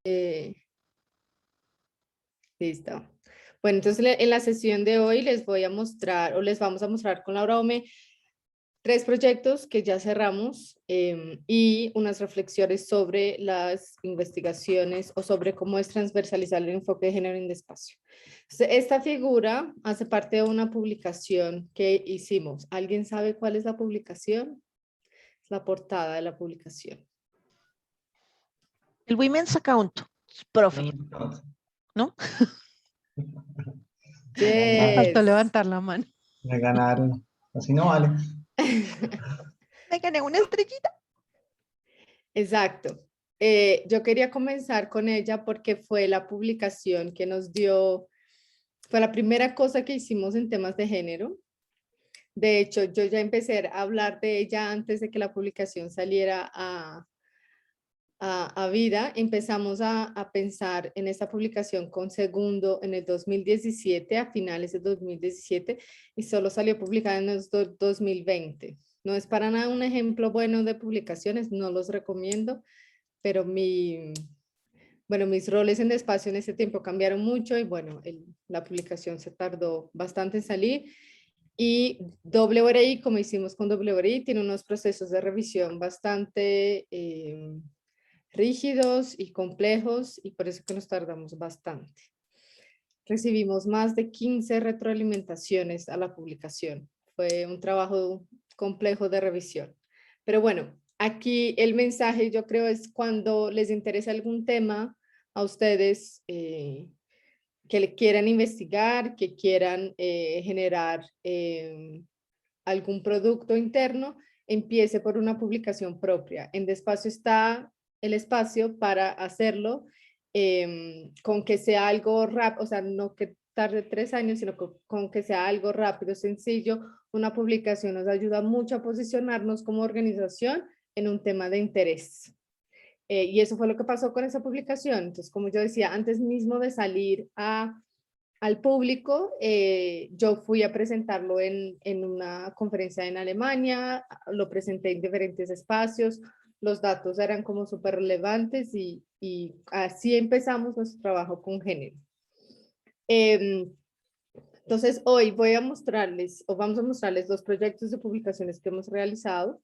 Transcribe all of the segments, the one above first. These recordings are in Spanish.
Eh, listo. Bueno, entonces en la sesión de hoy les voy a mostrar o les vamos a mostrar con Laura Ome 3 proyectos que ya cerramos y unas reflexiones sobre las investigaciones o sobre cómo es transversalizar el enfoque de género en el espacio. Esta figura hace parte de una publicación que hicimos. ¿Alguien sabe cuál es la publicación? Es la portada de la publicación. El Women's Account, profe, ¿no? Yes. Faltó levantar la mano. Me ganaron. Así no vale. Me gané una estrellita. Exacto. Yo quería comenzar con ella porque fue la publicación que nos dio, fue la primera cosa que hicimos en temas de género. De hecho, yo ya empecé a hablar de ella antes de que la publicación saliera a vida. Empezamos a pensar en esta publicación con Segundo en el 2017, a finales de 2017, y solo salió publicada en el 2020. No es para nada un ejemplo bueno de publicaciones, no los recomiendo, pero bueno, mis roles en Despacio en ese tiempo cambiaron mucho y bueno, la publicación se tardó bastante en salir. Y WRI, como hicimos con WRI, tiene unos procesos de revisión bastante rígidos y complejos y por eso que nos tardamos bastante. Recibimos más de 15 retroalimentaciones a la publicación. Fue un trabajo complejo de revisión. Pero bueno, aquí el mensaje yo creo es cuando les interesa algún tema a ustedes que le quieran investigar, que quieran generar algún producto interno, empiece por una publicación propia. En Despacio está el espacio para hacerlo con que sea algo rápido, o sea, no que tarde 3 años, sino con que sea algo rápido, sencillo. Una publicación nos ayuda mucho a posicionarnos como organización en un tema de interés. Y eso fue lo que pasó con esa publicación. Entonces, como yo decía, antes mismo de salir al público, yo fui a presentarlo en una conferencia en Alemania, lo presenté en diferentes espacios, los datos eran como súper relevantes y así empezamos nuestro trabajo con género. Entonces, hoy voy a mostrarles, o vamos a mostrarles 2 proyectos de publicaciones que hemos realizado.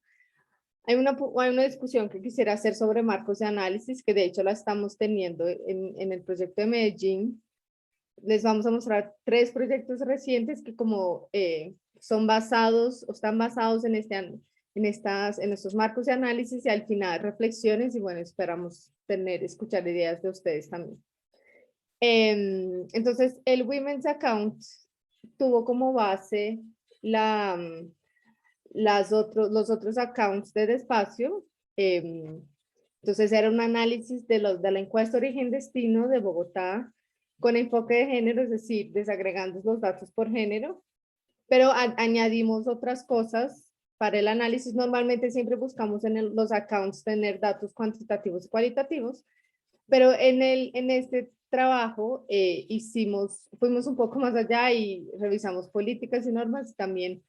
Hay una discusión que quisiera hacer sobre marcos de análisis, que de hecho la estamos teniendo en el proyecto de Medellín. Les vamos a mostrar 3 proyectos recientes que como son basados o están basados en estos marcos de análisis y al final reflexiones y bueno, esperamos escuchar ideas de ustedes también. Entonces, el Women's Account tuvo como base los otros accounts de Despacio. Entonces era un análisis de la encuesta origen-destino de Bogotá con enfoque de género, es decir, desagregando los datos por género, pero añadimos otras cosas para el análisis. Normalmente siempre buscamos en los accounts tener datos cuantitativos y cualitativos, pero en este trabajo fuimos un poco más allá y revisamos políticas y normas y también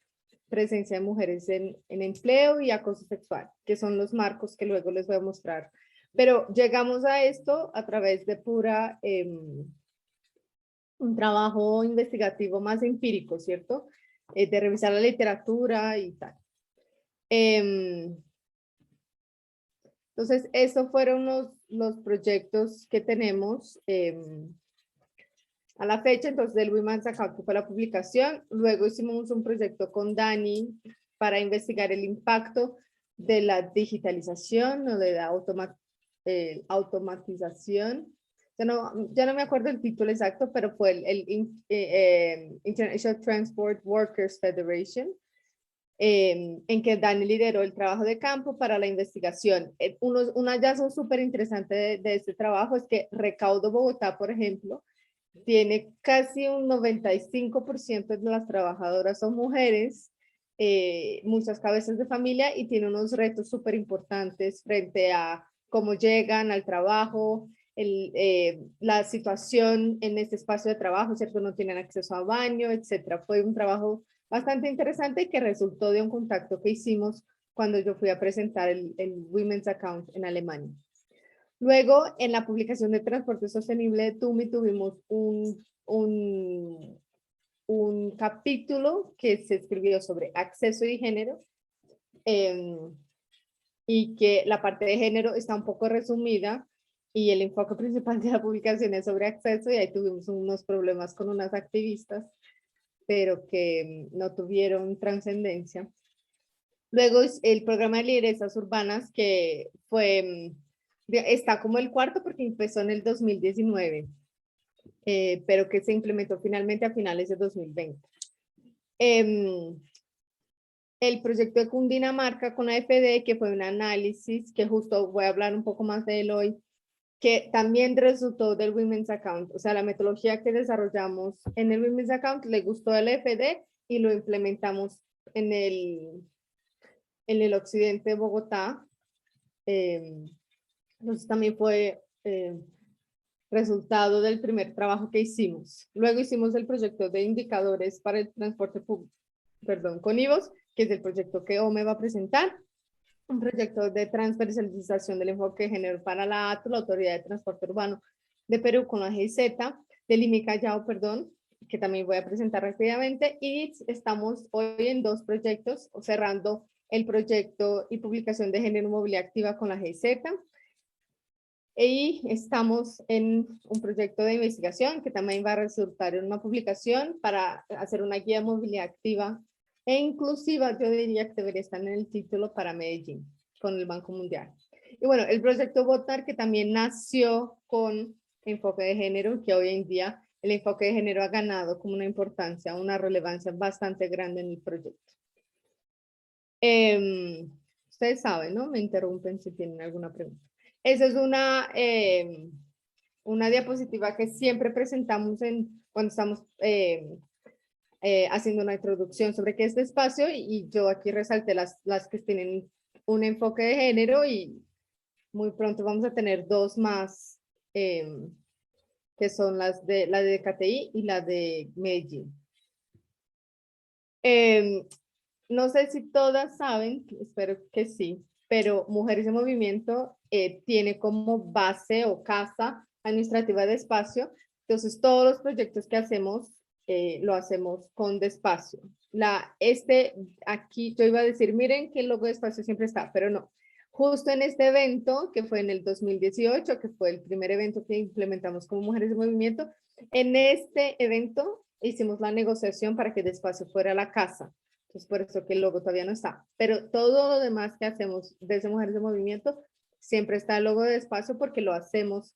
presencia de mujeres en empleo y acoso sexual, que son los marcos que luego les voy a mostrar. Pero llegamos a esto a través de un trabajo investigativo más empírico, ¿cierto? De revisar la literatura y tal. Entonces, esos fueron los proyectos que tenemos a la fecha. Entonces, del Women's Account, que fue la publicación. Luego hicimos un proyecto con Dani para investigar el impacto de la digitalización o de la automatización. Ya no me acuerdo el título exacto, pero fue el International Transport Workers Federation, en que Dani lideró el trabajo de campo para la investigación. Un hallazgo súper interesante de este trabajo es que Recaudo Bogotá, por ejemplo, tiene casi un 95% de las trabajadoras son mujeres, muchas cabezas de familia y tiene unos retos súper importantes frente a cómo llegan al trabajo, la situación en este espacio de trabajo, ¿cierto? No tienen acceso a baño, etcétera. Fue un trabajo bastante interesante y que resultó de un contacto que hicimos cuando yo fui a presentar el Women's Account en Alemania. Luego, en la publicación de Transporte Sostenible de TUMI tuvimos un capítulo que se escribió sobre acceso y género, y que la parte de género está un poco resumida y el enfoque principal de la publicación es sobre acceso, y ahí tuvimos unos problemas con unas activistas, pero que no tuvieron trascendencia. Luego el programa de lideresas urbanas, que fue, está como el cuarto porque empezó en el 2019, pero que se implementó finalmente a finales de 2020. El proyecto de Cundinamarca con la AFD, que fue un análisis, que justo voy a hablar un poco más de él hoy, que también resultó del Women's Account. O sea, la metodología que desarrollamos en el Women's Account le gustó al AFD y lo implementamos en el occidente de Bogotá. Entonces también fue resultado del primer trabajo que hicimos. Luego hicimos el proyecto de indicadores para el transporte público, con IVOS, que es el proyecto que OME va a presentar. Un proyecto de transversalización del enfoque de género para la ATU, la Autoridad de Transporte Urbano de Perú, con la GIZ, del IMI Callao, que también voy a presentar rápidamente. Y estamos hoy en 2 proyectos, cerrando el proyecto y publicación de género y movilidad activa con la GIZ. Y estamos en un proyecto de investigación que también va a resultar en una publicación para hacer una guía de movilidad activa e inclusiva. Yo diría que debería estar en el título, para Medellín, con el Banco Mundial. Y bueno, el proyecto Votar, que también nació con enfoque de género, que hoy en día el enfoque de género ha ganado como una importancia, una relevancia bastante grande en el proyecto. Ustedes saben, ¿no? Me interrumpen si tienen alguna pregunta. Esa es una diapositiva que siempre presentamos cuando estamos haciendo una introducción sobre qué es este espacio, y yo aquí resalté las que tienen un enfoque de género, y muy pronto vamos a tener 2 más, que son la de KTI y la de Medellín. No sé si todas saben, espero que sí, pero Mujeres en Movimiento tiene como base o casa administrativa de Despacio. Entonces, todos los proyectos que hacemos lo hacemos con Despacio. Aquí yo iba a decir, miren que el logo de Despacio siempre está, pero no. Justo en este evento, que fue en el 2018, que fue el primer evento que implementamos como Mujeres en Movimiento, en este evento hicimos la negociación para que Despacio fuera la casa. Entonces, por eso que el logo todavía no está. Pero todo lo demás que hacemos desde Mujeres de Movimiento, siempre está el logo de Despacio, porque lo hacemos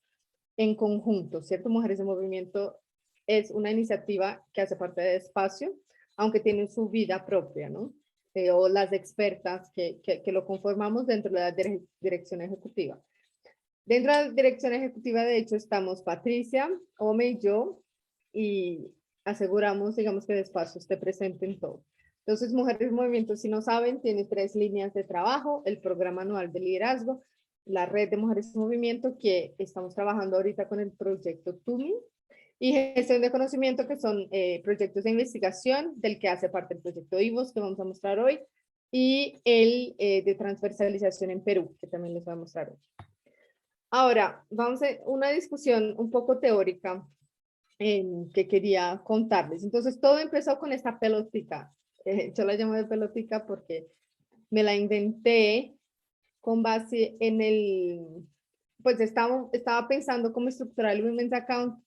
en conjunto, ¿cierto? Mujeres de Movimiento es una iniciativa que hace parte de Despacio, aunque tiene su vida propia, ¿no? O las expertas que lo conformamos dentro de la dirección ejecutiva. Dentro de la dirección ejecutiva, de hecho, estamos Patricia, Ome y yo, y aseguramos, digamos, que Despacio esté presente en todo. Entonces, Mujeres en Movimiento, si no saben, tiene 3 líneas de trabajo: el programa anual de liderazgo, la red de Mujeres en Movimiento, que estamos trabajando ahorita con el proyecto TUMI, y gestión de conocimiento, que son proyectos de investigación, del que hace parte el proyecto IVOS, que vamos a mostrar hoy, y el de transversalización en Perú, que también les voy a mostrar hoy. Ahora, vamos a una discusión un poco teórica que quería contarles. Entonces, todo empezó con esta pelotica. Yo la llamo de pelotica porque me la inventé con base en pues estaba pensando cómo estructurar el Women's Account,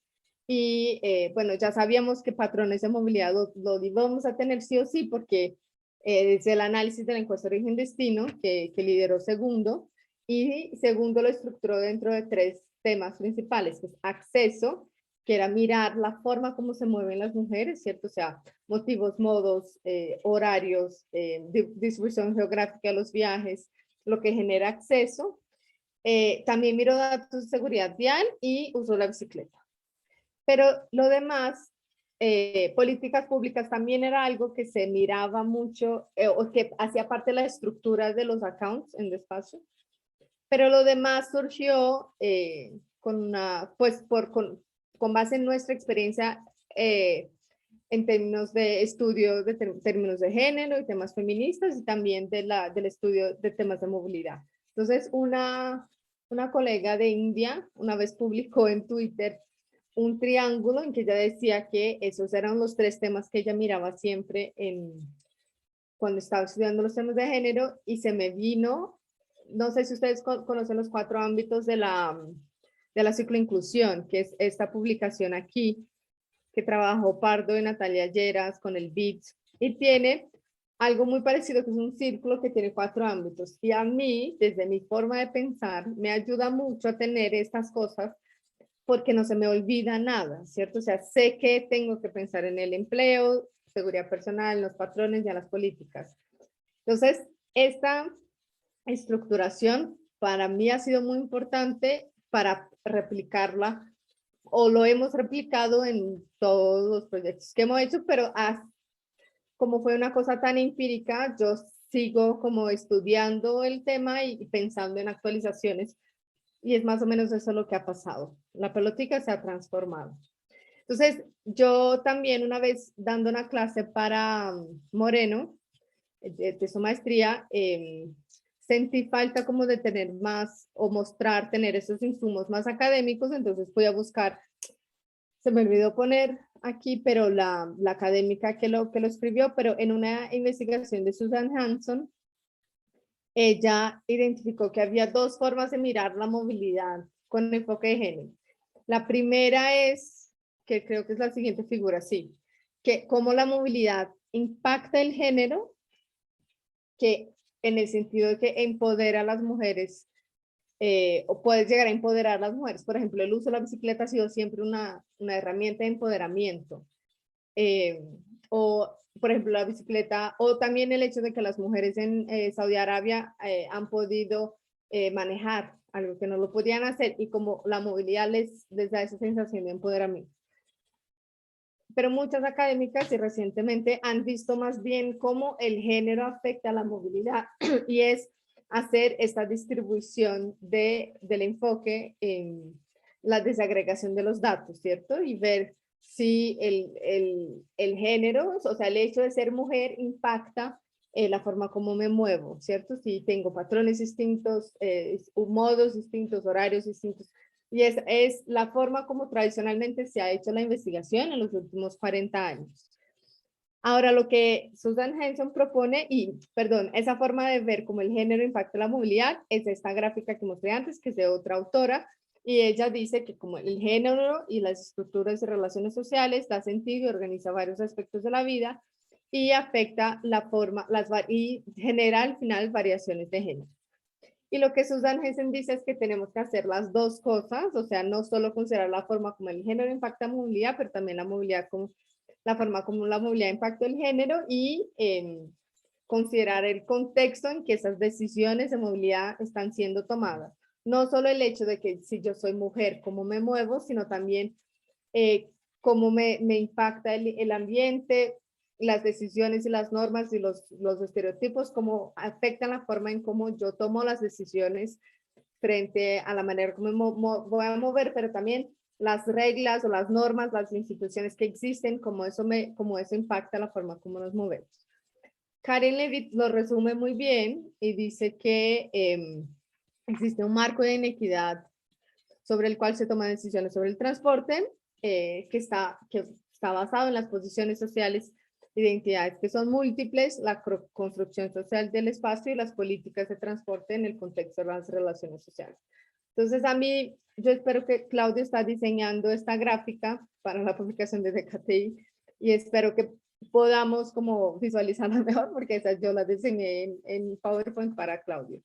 y bueno, ya sabíamos que patrones de movilidad lo íbamos a tener sí o sí, porque es el análisis de la encuesta de origen-destino que lideró Segundo, y Segundo lo estructuró dentro de 3 temas principales, que es acceso, que era mirar la forma como se mueven las mujeres, ¿cierto? O sea, motivos, modos, horarios, distribución geográfica de los viajes, lo que genera acceso. También miro datos de seguridad vial y uso de la bicicleta. Pero lo demás, políticas públicas, también era algo que se miraba mucho, o que hacía parte de la estructura de los accounts en Despacio. Pero lo demás surgió con base en nuestra experiencia en términos de estudio de términos de género y temas feministas, y también del estudio de temas de movilidad. Entonces, una Una colega de India una vez publicó en Twitter un triángulo en que ella decía que esos eran los 3 temas que ella miraba siempre cuando estaba estudiando los temas de género, y se me vino, no sé si ustedes conocen los 4 ámbitos de la cicloinclusión, que es esta publicación aquí, que trabajó Pardo y Natalia Lleras con el BITS, y tiene algo muy parecido, que es un círculo que tiene 4 ámbitos. Y a mí, desde mi forma de pensar, me ayuda mucho a tener estas cosas porque no se me olvida nada, ¿cierto? O sea, sé que tengo que pensar en el empleo, seguridad personal, los patrones y a las políticas. Entonces, esta estructuración para mí ha sido muy importante para replicarla, o lo hemos replicado en todos los proyectos que hemos hecho, pero como fue una cosa tan empírica, yo sigo como estudiando el tema y pensando en actualizaciones, y es más o menos eso lo que ha pasado. La pelotica se ha transformado. Entonces, yo también una vez dando una clase para Moreno, de su maestría, sentí falta como de tener más o mostrar, tener esos insumos más académicos, entonces fui a buscar, se me olvidó poner aquí, pero la académica que lo escribió, pero en una investigación de Susan Hanson, ella identificó que había 2 formas de mirar la movilidad con enfoque de género. La primera es, que creo que es la siguiente figura, sí, que cómo la movilidad impacta el género, que en el sentido de que empodera a las mujeres, o puedes llegar a empoderar a las mujeres. Por ejemplo, el uso de la bicicleta ha sido siempre una herramienta de empoderamiento. O, por ejemplo, la bicicleta, o también el hecho de que las mujeres en Saudi Arabia han podido manejar, algo que no lo podían hacer, y como la movilidad les da esa sensación de empoderamiento. Pero muchas académicas y recientemente han visto más bien cómo el género afecta a la movilidad, y es hacer esta distribución del enfoque en la desagregación de los datos, ¿cierto? Y ver si el género, o sea, el hecho de ser mujer impacta la forma como me muevo, ¿cierto? Si tengo patrones distintos, modos distintos, horarios distintos. Y es la forma como tradicionalmente se ha hecho la investigación en los últimos 40 años. Ahora, lo que Susan Hanson propone, y perdón, esa forma de ver cómo el género impacta la movilidad, es esta gráfica que mostré antes, que es de otra autora, y ella dice que como el género y las estructuras de relaciones sociales da sentido y organiza varios aspectos de la vida, y afecta la forma, y genera al final variaciones de género. Y lo que Susan Hessen dice es que tenemos que hacer las 2 cosas, o sea, no solo considerar la forma como el género impacta movilidad, pero también la movilidad como la forma como la movilidad impacta el género, y considerar el contexto en que esas decisiones de movilidad están siendo tomadas. No solo el hecho de que si yo soy mujer, cómo me muevo, sino también cómo me impacta el ambiente, las decisiones y las normas y los estereotipos, cómo afectan la forma en cómo yo tomo las decisiones frente a la manera como me voy a mover, pero también las reglas o las normas, las instituciones que existen, cómo eso impacta la forma como nos movemos. Karen Levitt lo resume muy bien y dice que existe un marco de inequidad sobre el cual se toman decisiones sobre el transporte, que está basado en las posiciones sociales, identidades que son múltiples, la construcción social del espacio y las políticas de transporte en el contexto de las relaciones sociales. Entonces, a mí, yo espero que Claudio está diseñando esta gráfica para la publicación de DKTI, y espero que podamos como visualizarla mejor, porque esa yo la diseñé en PowerPoint para Claudio.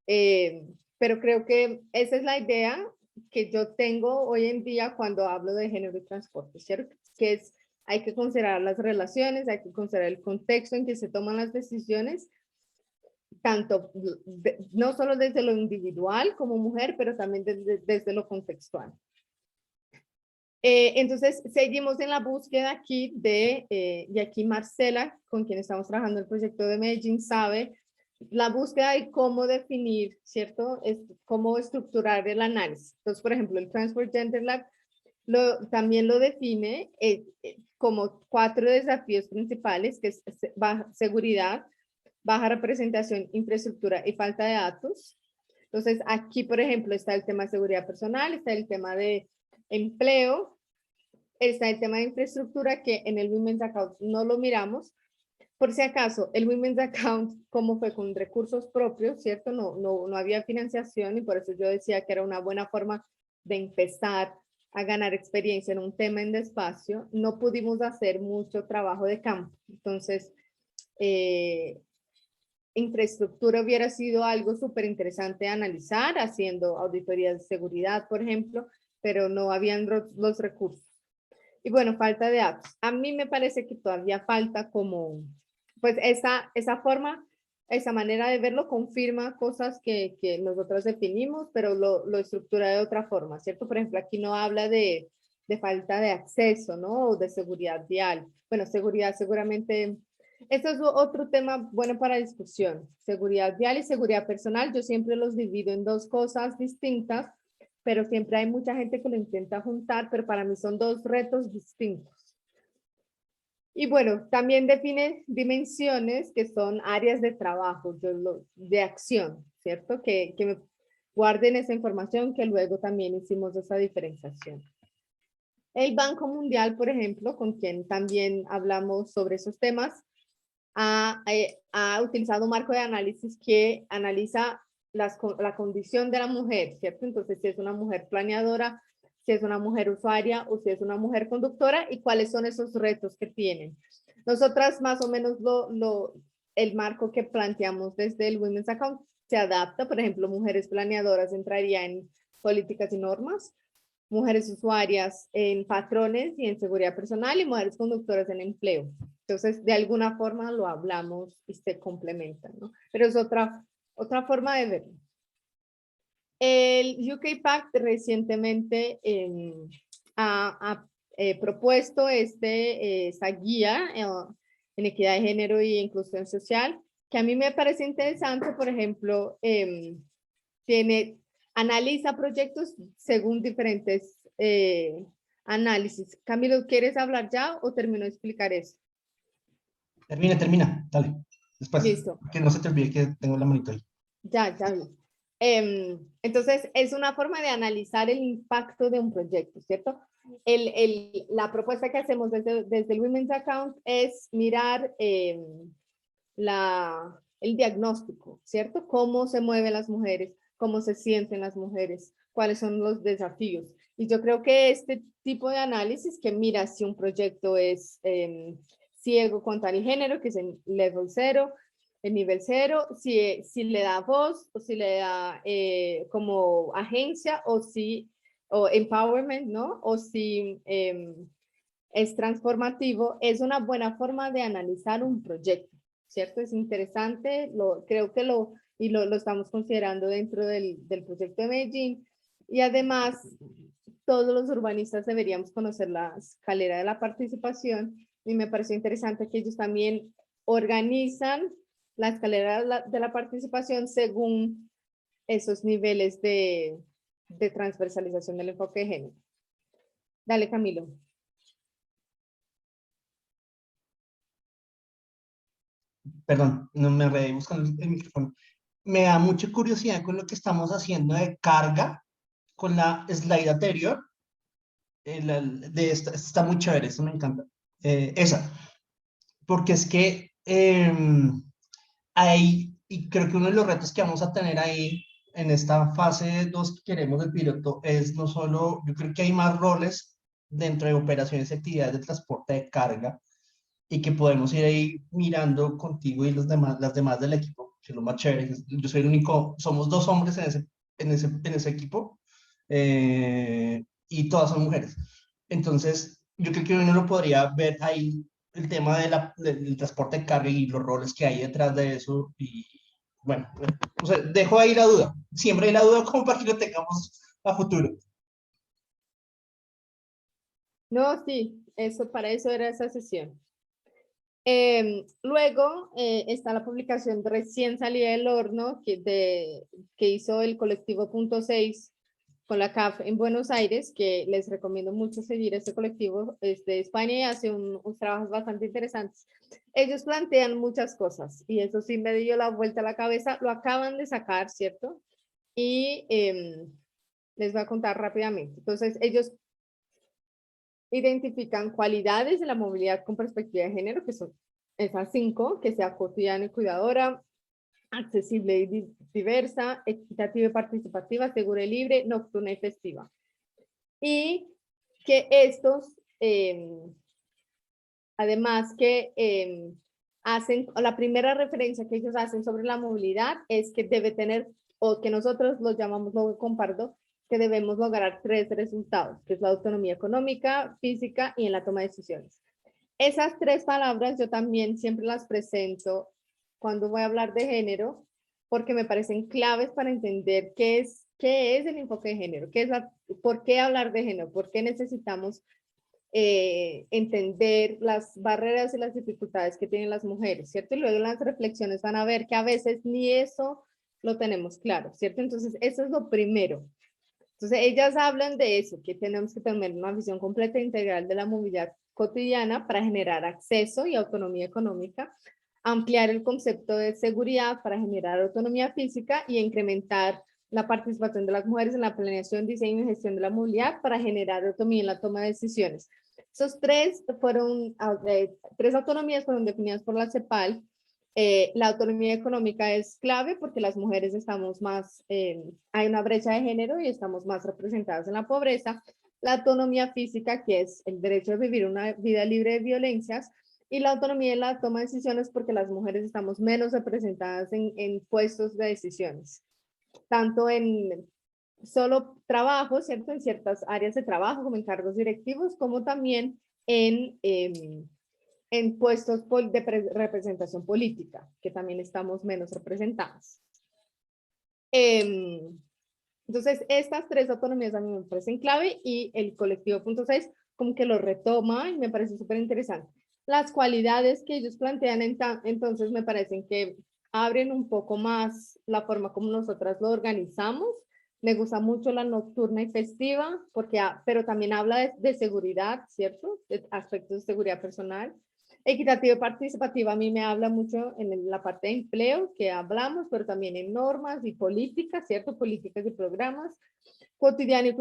Pero creo que esa es la idea que yo tengo hoy en día cuando hablo de género y transporte, ¿cierto? Que es, hay que considerar las relaciones, hay que considerar el contexto en que se toman las decisiones, tanto, no solo desde lo individual como mujer, pero también desde lo contextual. Entonces, seguimos en la búsqueda aquí y aquí Marcela, con quien estamos trabajando el proyecto de Medellín, sabe la búsqueda de cómo definir, ¿cierto? Cómo estructurar el análisis. Entonces, por ejemplo, el Transport Gender Lab también lo define como 4 desafíos principales, que es seguridad, baja representación, infraestructura y falta de datos. Entonces, aquí, por ejemplo, está el tema de seguridad personal, está el tema de empleo, está el tema de infraestructura que en el Women's Account no lo miramos. Por si acaso, el Women's Account, como fue con recursos propios, ¿cierto? No había financiación y por eso yo decía que era una buena forma de empezar a ganar experiencia en un tema en despacio. No pudimos hacer mucho trabajo de campo. Entonces, infraestructura hubiera sido algo súper interesante de analizar, haciendo auditorías de seguridad, por ejemplo, pero no habían los recursos. Y bueno, falta de apps. A mí me parece que todavía falta como, pues esa forma, esa manera de verlo confirma cosas que nosotros definimos, pero lo estructura de otra forma, ¿cierto? Por ejemplo, aquí no habla de falta de acceso, ¿no? O de seguridad vial. Bueno, seguridad seguramente, esto es otro tema bueno para discusión. Seguridad vial y seguridad personal, yo siempre los divido en dos cosas distintas, pero siempre hay mucha gente que lo intenta juntar, pero para mí son dos retos distintos. Y bueno, también define dimensiones que son áreas de trabajo, de acción, ¿cierto? Que me guarden esa información que luego también hicimos esa diferenciación. El Banco Mundial, por ejemplo, con quien también hablamos sobre esos temas, ha utilizado un marco de análisis que analiza la condición de la mujer, ¿cierto? Entonces, si es una mujer planeadora, si es una mujer usuaria o si es una mujer conductora y cuáles son esos retos que tienen. Nosotras más o menos el marco que planteamos desde el Women's Account se adapta, por ejemplo, mujeres planeadoras entraría en políticas y normas, mujeres usuarias en patrones y en seguridad personal y mujeres conductoras en empleo. Entonces, de alguna forma lo hablamos y se complementan, ¿no? Pero es otra forma de verlo. El UK Pact recientemente ha propuesto esta guía en equidad de género y inclusión social, que a mí me parece interesante. Por ejemplo, analiza proyectos según diferentes análisis. Camilo, ¿quieres hablar ya o termino de explicar eso? Termina, dale. Después, Listo. que no se te olvide que tengo la manito ahí. Ya vi. Entonces, es una forma de analizar el impacto de un proyecto, ¿cierto? La propuesta que hacemos desde el Women's Account es mirar el diagnóstico, ¿cierto? Cómo se mueven las mujeres, cómo se sienten las mujeres, cuáles son los desafíos. Y yo creo que este tipo de análisis que mira si un proyecto es ciego contra el género, que es en level 0, el nivel 0, si le da voz o si le da como agencia o empowerment, ¿no? O si es transformativo, es una buena forma de analizar un proyecto, ¿cierto? Es interesante, creo que lo estamos considerando dentro del proyecto de Medellín y además todos los urbanistas deberíamos conocer la escalera de la participación y me pareció interesante que ellos también organizan la escalera de la participación según esos niveles de transversalización del enfoque de género. Dale, Camilo. Perdón, no me enredé buscando el micrófono. Me da mucha curiosidad con lo que estamos haciendo de carga con la slide anterior. Está muy chévere, eso me encanta. Esa, porque es que hay, y creo que uno de los retos que vamos a tener ahí en esta fase 2 que queremos del piloto es no solo, yo creo que hay más roles dentro de operaciones y actividades de transporte de carga y que podemos ir ahí mirando contigo y las demás del equipo, que es lo más chévere. Yo soy el único, somos 2 hombres en ese equipo y todas son mujeres. Entonces, yo creo que uno lo podría ver ahí el tema del transporte de carga y los roles que hay detrás de eso. Y bueno, o sea, dejo ahí la duda. Siempre hay la duda como para que lo tengamos a futuro. No, sí, para eso era esa sesión. Luego está la publicación recién salida del horno que hizo el colectivo Punto 6 con la CAF en Buenos Aires, que les recomiendo mucho seguir este colectivo, es de España y hace unos trabajos bastante interesantes. Ellos plantean muchas cosas y eso sí me dio la vuelta a la cabeza, lo acaban de sacar, ¿cierto? y les voy a contar rápidamente. Entonces, ellos identifican cualidades de la movilidad con perspectiva de género, que son esas 5, que sea cotidiana y cuidadora, accesible y diversa, equitativa y participativa, segura y libre, nocturna y festiva. Y que estos, además que hacen, la primera referencia que ellos hacen sobre la movilidad es que debe tener, o que nosotros lo llamamos, lo comparto, que debemos lograr 3 resultados, que es la autonomía económica, física y en la toma de decisiones. Esas 3 palabras yo también siempre las presento cuando voy a hablar de género, porque me parecen claves para entender qué es el enfoque de género, por qué hablar de género, por qué necesitamos entender las barreras y las dificultades que tienen las mujeres, ¿cierto? Y luego en las reflexiones van a ver que a veces ni eso lo tenemos claro, ¿cierto? Entonces, eso es lo primero. Entonces, ellas hablan de eso, que tenemos que tener una visión completa e integral de la movilidad cotidiana para generar acceso y autonomía económica, ampliar el concepto de seguridad para generar autonomía física y incrementar la participación de las mujeres en la planeación, diseño y gestión de la movilidad para generar autonomía en la toma de decisiones. Esos 3 fueron, 3 autonomías fueron definidas por la CEPAL. La autonomía económica es clave porque las mujeres estamos más, hay una brecha de género y estamos más representadas en la pobreza. La autonomía física, que es el derecho a vivir una vida libre de violencias, y la autonomía en la toma de decisiones porque las mujeres estamos menos representadas en puestos de decisiones, tanto en solo trabajo, ¿cierto? En ciertas áreas de trabajo, como en cargos directivos, como también en puestos de representación política, que también estamos menos representadas. Entonces, estas 3 autonomías a mí me parecen clave y el colectivo punto 6 como que lo retoma y me parece súper interesante. Las cualidades que ellos plantean entonces me parecen que abren un poco más la forma como nosotras lo organizamos. Me gusta mucho la nocturna y festiva, porque, pero también habla de seguridad, ¿cierto? De aspectos de seguridad personal. Equitativa y participativa a mí me habla mucho en la parte de empleo que hablamos, pero también en normas y políticas, ¿cierto? Políticas y programas. Cotidiana y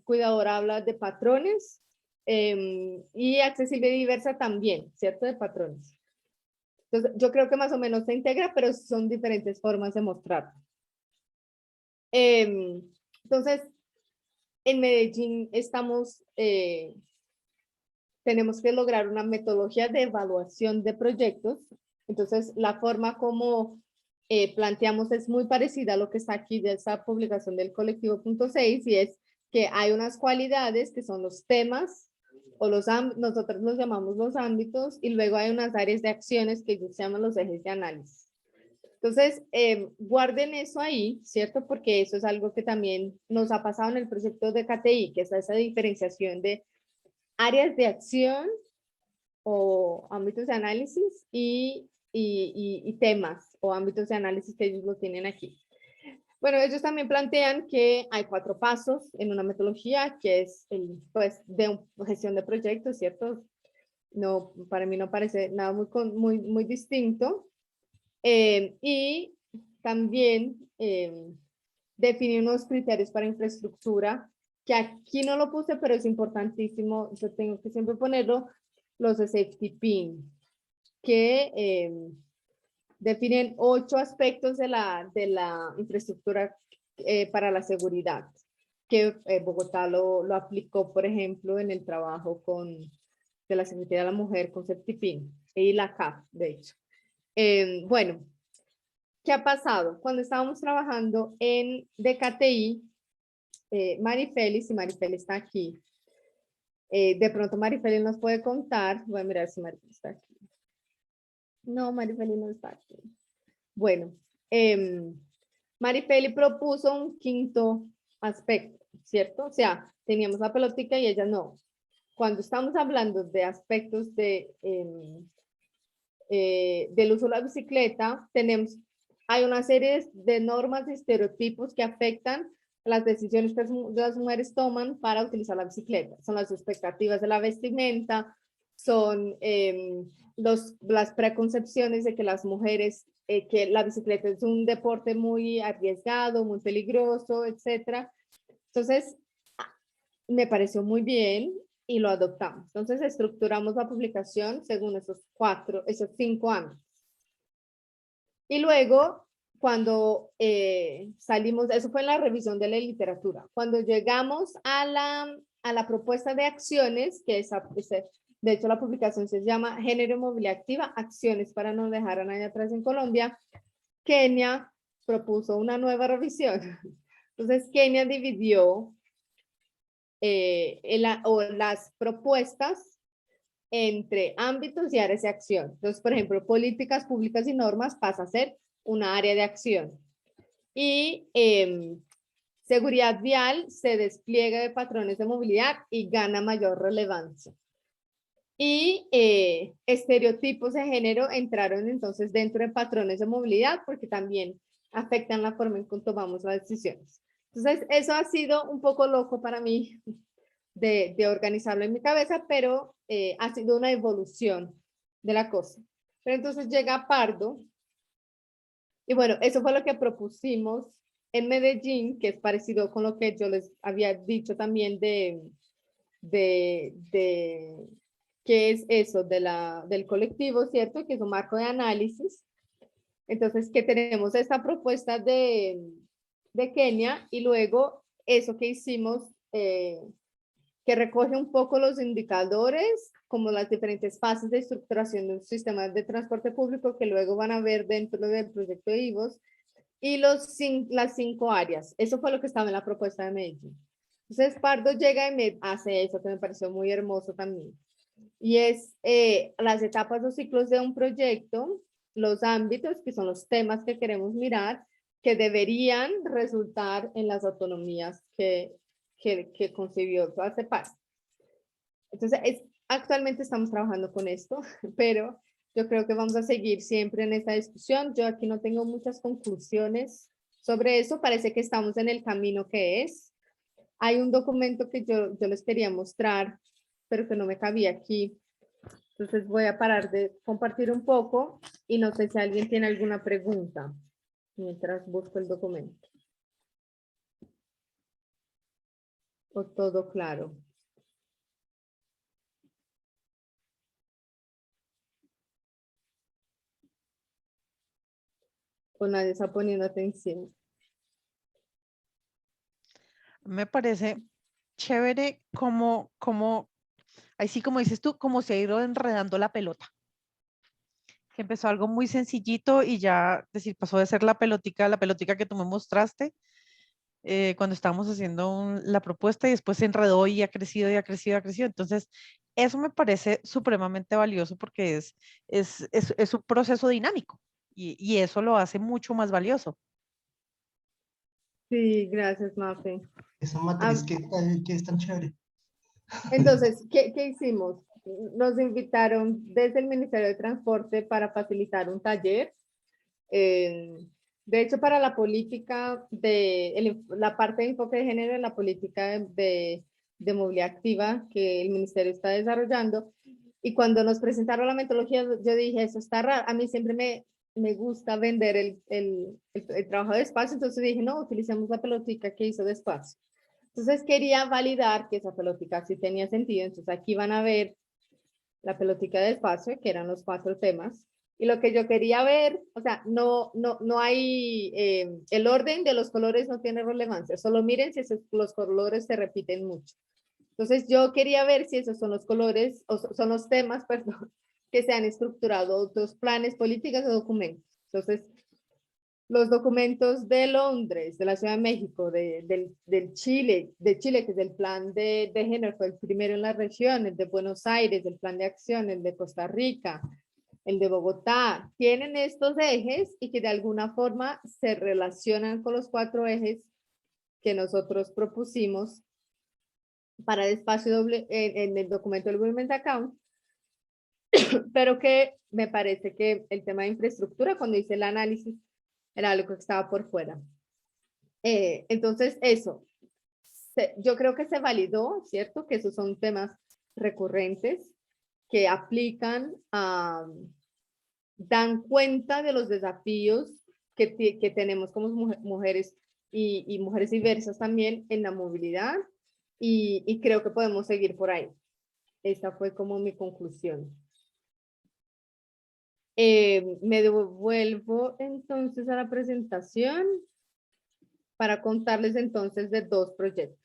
cuidadora habla de patrones y accesible y diversa también, ¿cierto? De patrones. Entonces, yo creo que más o menos se integra, pero son diferentes formas de mostrarlo. Entonces, en Medellín tenemos que lograr una metodología de evaluación de proyectos. Entonces, la forma como planteamos es muy parecida a lo que está aquí de esa publicación del colectivo punto 6, y es que hay unas cualidades que son los temas, o nosotros los llamamos los ámbitos, y luego hay unas áreas de acciones que ellos llaman los ejes de análisis. Entonces, guarden eso ahí, ¿cierto? Porque eso es algo que también nos ha pasado en el proyecto de KTI, que es esa diferenciación de áreas de acción o ámbitos de análisis y temas o ámbitos de análisis que ellos lo tienen aquí. Bueno, ellos también plantean que hay 4 pasos en una metodología, que es de gestión de proyectos, ¿cierto? No, para mí no parece nada muy distinto. Y también definir unos criterios para infraestructura, que aquí no lo puse, pero es importantísimo, yo tengo que siempre ponerlo, los de safety pin, que definen 8 aspectos de la infraestructura para la seguridad, que Bogotá lo aplicó, por ejemplo, en el trabajo de la Secretaría de la Mujer con safety pin, y la CAF, de hecho. Bueno, ¿qué ha pasado? Cuando estábamos trabajando en DKTI, Marifelis, y Marifelis está aquí, de pronto Marifelis nos puede contar, voy a mirar si Marifelis está aquí. No, Marifelis no está aquí. Bueno, Marifelis propuso un 5º aspecto, ¿cierto? O sea, teníamos la pelotica y ella no. Cuando estamos hablando de aspectos del uso de la bicicleta, hay una serie de normas y estereotipos que afectan las decisiones que las mujeres toman para utilizar la bicicleta. Son las expectativas de la vestimenta, son las preconcepciones de que las mujeres que la bicicleta es un deporte muy arriesgado, muy peligroso, etcétera. Entonces, me pareció muy bien y lo adoptamos. Entonces, estructuramos la publicación según esos 5 ámbitos. Y luego, cuando salimos, eso fue en la revisión de la literatura. Cuando llegamos a la propuesta de acciones, que de hecho la publicación se llama Género y Movilidad Activa, Acciones para no dejar a nadie atrás en Colombia, Kenia propuso una nueva revisión. Entonces, Kenia dividió las propuestas entre ámbitos y áreas de acción. Entonces, por ejemplo, políticas públicas y normas pasa a ser una área de acción. Y seguridad vial se despliega de patrones de movilidad y gana mayor relevancia. Y estereotipos de género entraron entonces dentro de patrones de movilidad porque también afectan la forma en que tomamos las decisiones. Entonces, eso ha sido un poco loco para mí de organizarlo en mi cabeza, pero ha sido una evolución de la cosa. Pero entonces llega Pardo, y bueno, eso fue lo que propusimos en Medellín, que es parecido con lo que yo les había dicho también de qué es eso del colectivo, ¿cierto? Que es un marco de análisis. Entonces, que tenemos esta propuesta de Kenia y luego eso que hicimos, que recoge un poco los indicadores, como las diferentes fases de estructuración de un sistema de transporte público que luego van a ver dentro del proyecto de IVOS, y las 5 áreas. Eso fue lo que estaba en la propuesta de Medellín. Entonces, Pardo llega y me hace eso, que me pareció muy hermoso también. Y es las etapas o ciclos de un proyecto, los ámbitos, que son los temas que queremos mirar, que deberían resultar en las autonomías que concibió CEPAS. Entonces, actualmente estamos trabajando con esto, pero yo creo que vamos a seguir siempre en esta discusión. Yo aquí no tengo muchas conclusiones sobre eso, parece que estamos en el camino que es. Hay un documento que yo les quería mostrar, pero que no me cabía aquí. Entonces voy a parar de compartir un poco y no sé si alguien tiene alguna pregunta mientras busco el documento. ¿O todo claro? ¿O nadie está poniendo atención? Me parece chévere así como dices tú, como se ha ido enredando la pelota. Que empezó algo muy sencillito y ya, decir, pasó de ser la pelotica que tú me mostraste cuando estábamos haciendo la propuesta y después se enredó y ha crecido y ha crecido y ha crecido. Entonces, eso me parece supremamente valioso porque es un proceso dinámico y eso lo hace mucho más valioso. Sí, gracias, Mafe. Esa matriz que es tan chévere. Entonces, ¿qué hicimos? Nos invitaron desde el Ministerio de Transporte para facilitar un taller. De hecho, para la política la parte de enfoque de género en la política de movilidad activa que el ministerio está desarrollando. Y cuando nos presentaron la metodología, yo dije, eso está raro. A mí siempre me gusta vender el trabajo de espacio, entonces dije, no, utilicemos la pelotica que hizo de espacio. Entonces quería validar que esa pelotica sí tenía sentido. Entonces aquí van a ver la pelotica de espacio, que eran los 4 temas. Y lo que yo quería ver, o sea, no hay, el orden de los colores no tiene relevancia, solo miren si los colores se repiten mucho. Entonces yo quería ver si esos son los colores, o son los temas, perdón, que se han estructurado otros planes, políticas o documentos. Entonces, los documentos de Londres, de la Ciudad de México, de Chile, que es el plan de género, fue el primero en la región, el de Buenos Aires, el plan de acción, el de Costa Rica, el de Bogotá, tienen estos ejes y que de alguna forma se relacionan con los 4 ejes que nosotros propusimos para el espacio doble en el documento del Women's Account, pero que me parece que el tema de infraestructura, cuando hice el análisis, era algo que estaba por fuera. Entonces, eso, yo creo que se validó, ¿cierto? Que esos son temas recurrentes que aplican a dan cuenta de los desafíos que tenemos como mujeres y mujeres diversas también en la movilidad y creo que podemos seguir por ahí. Esta fue como mi conclusión. Me devuelvo entonces a la presentación para contarles entonces de dos proyectos.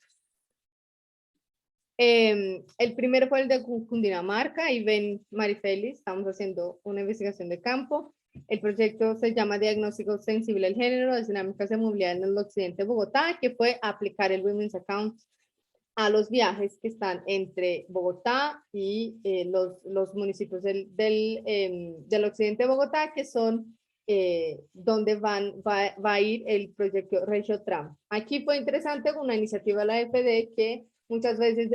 El primero fue el de Cundinamarca, y ven, Marifeli, estamos haciendo una investigación de campo. El proyecto se llama Diagnóstico Sensible al Género, de Dinámicas de Movilidad en el Occidente de Bogotá, que fue aplicar el Women's Account a los viajes que están entre Bogotá y los municipios del occidente de Bogotá, que son donde va a ir el proyecto Regio Tram. Aquí fue interesante una iniciativa de la FD que muchas veces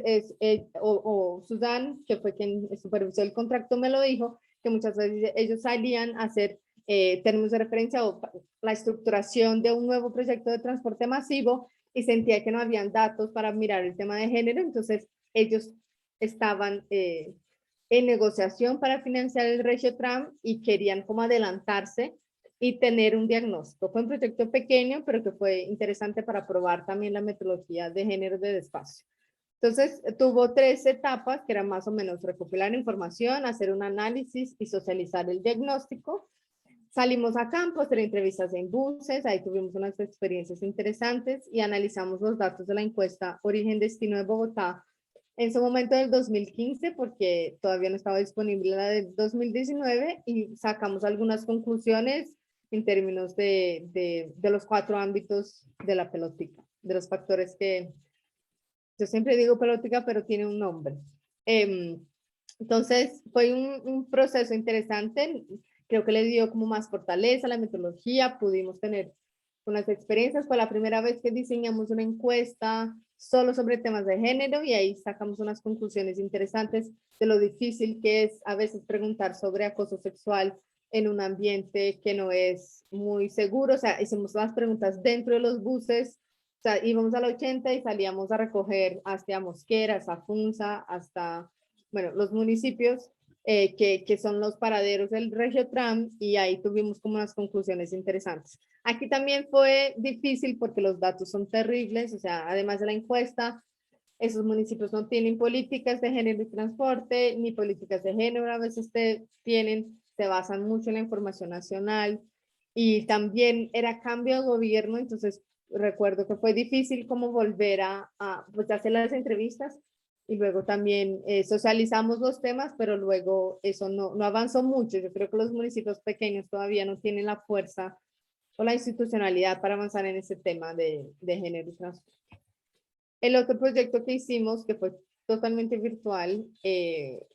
o Susan, que fue quien supervisó el contrato, me lo dijo, que muchas veces ellos salían a hacer términos de referencia o la estructuración de un nuevo proyecto de transporte masivo y sentía que no habían datos para mirar el tema de género, entonces ellos estaban en negociación para financiar el Regio Tram y querían como adelantarse y tener un diagnóstico. Fue un proyecto pequeño, pero que fue interesante para probar también la metodología de género de despacio. Entonces, tuvo 3 etapas, que eran más o menos recopilar información, hacer un análisis y socializar el diagnóstico. Salimos a campo, hacer entrevistas en buses, ahí tuvimos unas experiencias interesantes y analizamos los datos de la encuesta Origen-Destino de Bogotá en su momento del 2015, porque todavía no estaba disponible la del 2019, y sacamos algunas conclusiones en términos de los 4 ámbitos de la pelotica, de los factores que yo siempre digo pelotica, pero tiene un nombre. Entonces, fue un proceso interesante. Creo que le dio como más fortaleza a la metodología, pudimos tener unas experiencias. Fue la primera vez que diseñamos una encuesta solo sobre temas de género y ahí sacamos unas conclusiones interesantes de lo difícil que es a veces preguntar sobre acoso sexual en un ambiente que no es muy seguro. O sea, hicimos las preguntas dentro de los buses, o sea, íbamos a la 80 y salíamos a recoger hasta Mosquera, hasta Funza, hasta, bueno, los municipios que son los paraderos del Regio Tram, y ahí tuvimos como unas conclusiones interesantes. Aquí también fue difícil porque los datos son terribles, o sea, además de la encuesta, esos municipios no tienen políticas de género y transporte, ni políticas de género, a veces se basan mucho en la información nacional, y también era cambio de gobierno, entonces recuerdo que fue difícil como volver pues, hacer las entrevistas, y luego también socializamos los temas, pero luego eso no avanzó mucho. Yo creo que los municipios pequeños todavía no tienen la fuerza o la institucionalidad para avanzar en ese tema de género y transporte. El otro proyecto que hicimos, que fue totalmente virtual,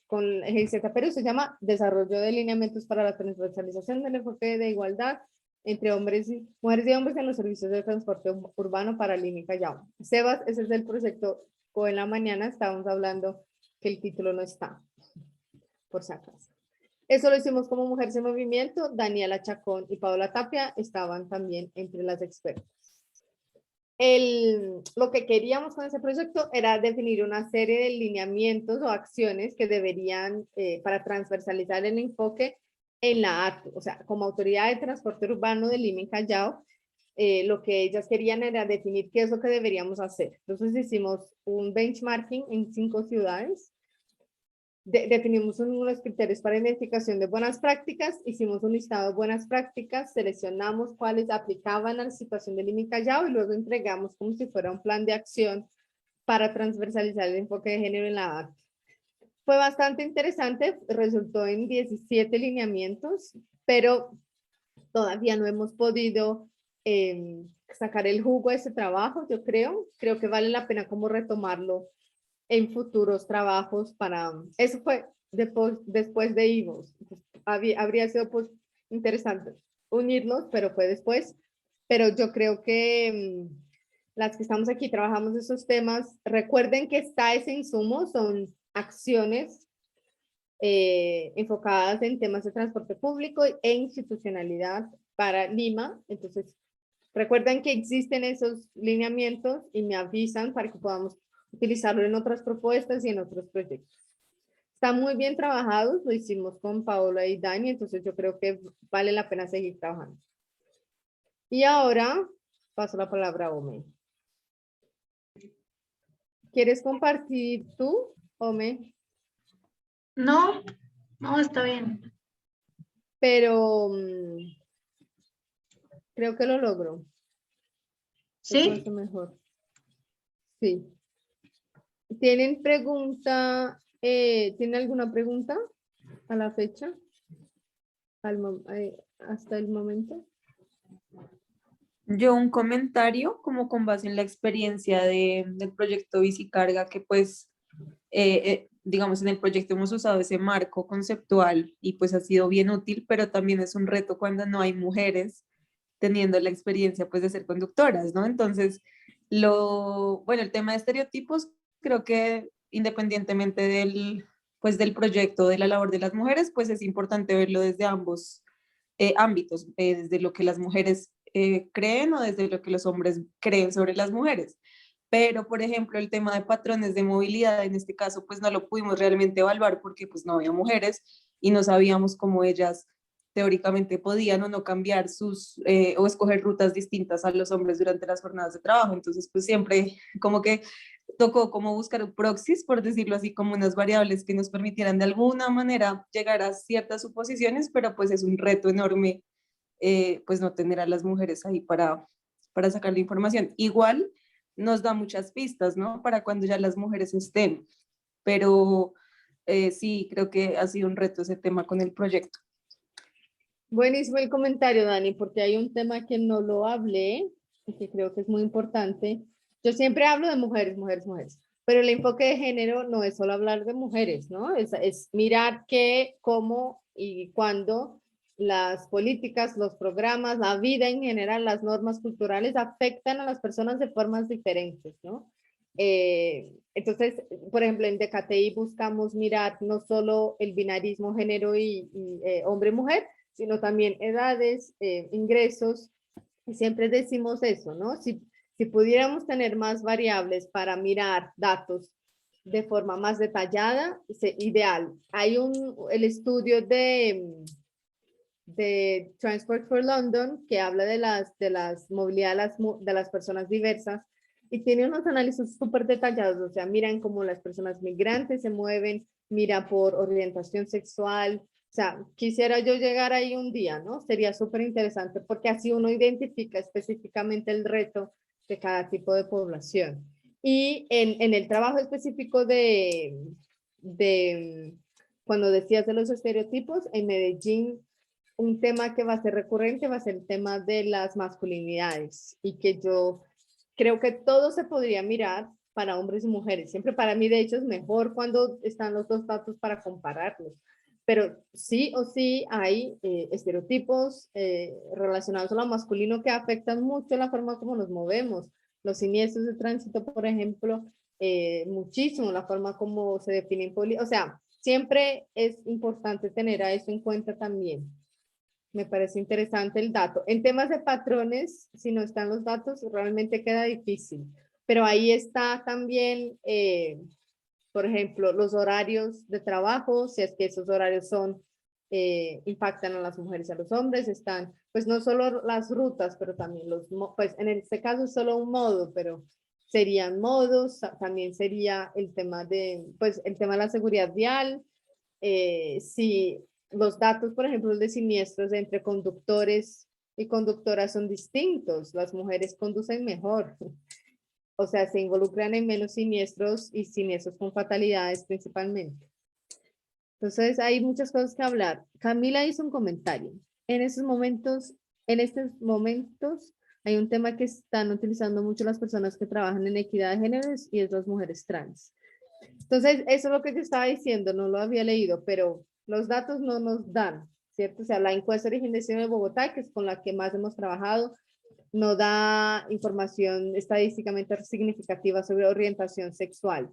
con GIZ Perú, se llama Desarrollo de Lineamientos para la Transversalización del Enfoque de Igualdad entre mujeres y hombres en los servicios de transporte urbano para Lima y Callao. Sebas, ese es el proyecto. Hoy en la mañana estábamos hablando que el título no está, por si acaso. Eso lo hicimos como Mujeres en Movimiento. Daniela Chacón y Paola Tapia estaban también entre las expertas. Lo que queríamos con ese proyecto era definir una serie de lineamientos o acciones que deberían, para transversalizar el enfoque en la ATU, o sea, como Autoridad de Transporte Urbano de Lima y Callao, lo que ellas querían era definir qué es lo que deberíamos hacer. Entonces hicimos un benchmarking en 5 ciudades, definimos unos criterios para identificación de buenas prácticas, hicimos un listado de buenas prácticas, seleccionamos cuáles aplicaban a la situación de Lima y Callao y luego entregamos como si fuera un plan de acción para transversalizar el enfoque de género en la ACT. Fue bastante interesante, resultó en 17 lineamientos, pero todavía no hemos podido sacar el jugo de ese trabajo. Yo creo que vale la pena como retomarlo en futuros trabajos. Eso fue después de IVOS. Habría sido pues interesante unirlos, pero fue después. Pero yo creo que las que estamos aquí trabajamos esos temas, recuerden que está ese insumo, son acciones enfocadas en temas de transporte público e institucionalidad para Lima. Entonces, recuerden que existen esos lineamientos y me avisan para que podamos utilizarlo en otras propuestas y en otros proyectos. Está muy bien trabajados, lo hicimos con Paola y Dani, entonces yo creo que vale la pena seguir trabajando. Y ahora paso la palabra a Ome. ¿Quieres compartir tú, Ome? No, no, está bien. Pero creo que lo logro. ¿Sí? Mejor. Sí. ¿Tienen pregunta? ¿Tiene alguna pregunta a la fecha? Hasta el momento. Yo un comentario como con base en la experiencia del proyecto Bicicarga, que pues, digamos, en el proyecto hemos usado ese marco conceptual y pues ha sido bien útil, pero también es un reto cuando no hay mujeres teniendo la experiencia pues de ser conductoras, ¿no? Entonces, bueno, el tema de estereotipos, creo que independientemente pues del proyecto, de la labor de las mujeres, pues es importante verlo desde ambos ámbitos, desde lo que las mujeres creen o desde lo que los hombres creen sobre las mujeres. Pero, por ejemplo, el tema de patrones de movilidad, en este caso, pues no lo pudimos realmente evaluar porque pues no había mujeres y no sabíamos cómo ellas teóricamente podían o no cambiar o escoger rutas distintas a los hombres durante las jornadas de trabajo. Entonces, pues siempre como que tocó como buscar proxies, por decirlo así, como unas variables que nos permitieran de alguna manera llegar a ciertas suposiciones, pero pues es un reto enorme, pues no tener a las mujeres ahí para sacar la información. Igual nos da muchas pistas, ¿no? Para cuando ya las mujeres estén, pero sí, creo que ha sido un reto ese tema con el proyecto. Buenísimo el comentario, Dani, porque hay un tema que no lo hablé y que creo que es muy importante. Yo siempre hablo de mujeres, mujeres, mujeres, pero el enfoque de género no es solo hablar de mujeres, ¿no? Es mirar qué, cómo y cuándo las políticas, los programas, la vida en general, las normas culturales afectan a las personas de formas diferentes, ¿no? Entonces, por ejemplo, en DKTI buscamos mirar no solo el binarismo género y hombre-mujer, sino también edades, ingresos, y siempre decimos eso, ¿no? Si pudiéramos tener más variables para mirar datos de forma más detallada, ideal. Hay el estudio de Transport for London que habla de las movilidad de las personas diversas y tiene unos análisis súper detallados, o sea, miran cómo las personas migrantes se mueven, mira por orientación sexual, o sea, quisiera yo llegar ahí un día, ¿no? Sería súper interesante porque así uno identifica específicamente el reto de cada tipo de población. Y en el trabajo específico de cuando decías de los estereotipos, en Medellín un tema que va a ser recurrente va a ser el tema de las masculinidades y que yo creo que todo se podría mirar para hombres y mujeres. Siempre para mí, de hecho, es mejor cuando están los dos datos para compararlos. Pero sí o sí hay estereotipos relacionados a lo masculino que afectan mucho la forma como nos movemos. Los siniestros de tránsito, por ejemplo, muchísimo la forma como se definen. O sea, siempre es importante tener a eso en cuenta también. Me parece interesante el dato. En temas de patrones, si no están los datos, realmente queda difícil. Pero ahí está también, por ejemplo, los horarios de trabajo, si es que esos horarios impactan a las mujeres y a los hombres, están, pues no solo las rutas, pero también pues en este caso es solo un modo, pero serían modos, también sería el tema pues el tema de la seguridad vial, si los datos, por ejemplo, de siniestros entre conductores y conductoras son distintos, las mujeres conducen mejor, o sea, se involucran en menos siniestros y siniestros con fatalidades principalmente. Entonces, hay muchas cosas que hablar. Camila hizo un comentario. En estos momentos, hay un tema que están utilizando mucho las personas que trabajan en equidad de géneros y es las mujeres trans. Entonces, eso es lo que yo estaba diciendo, no lo había leído, pero los datos no nos dan, ¿cierto? O sea, la encuesta de origen de Bogotá, que es con la que más hemos trabajado, no da información estadísticamente significativa sobre orientación sexual.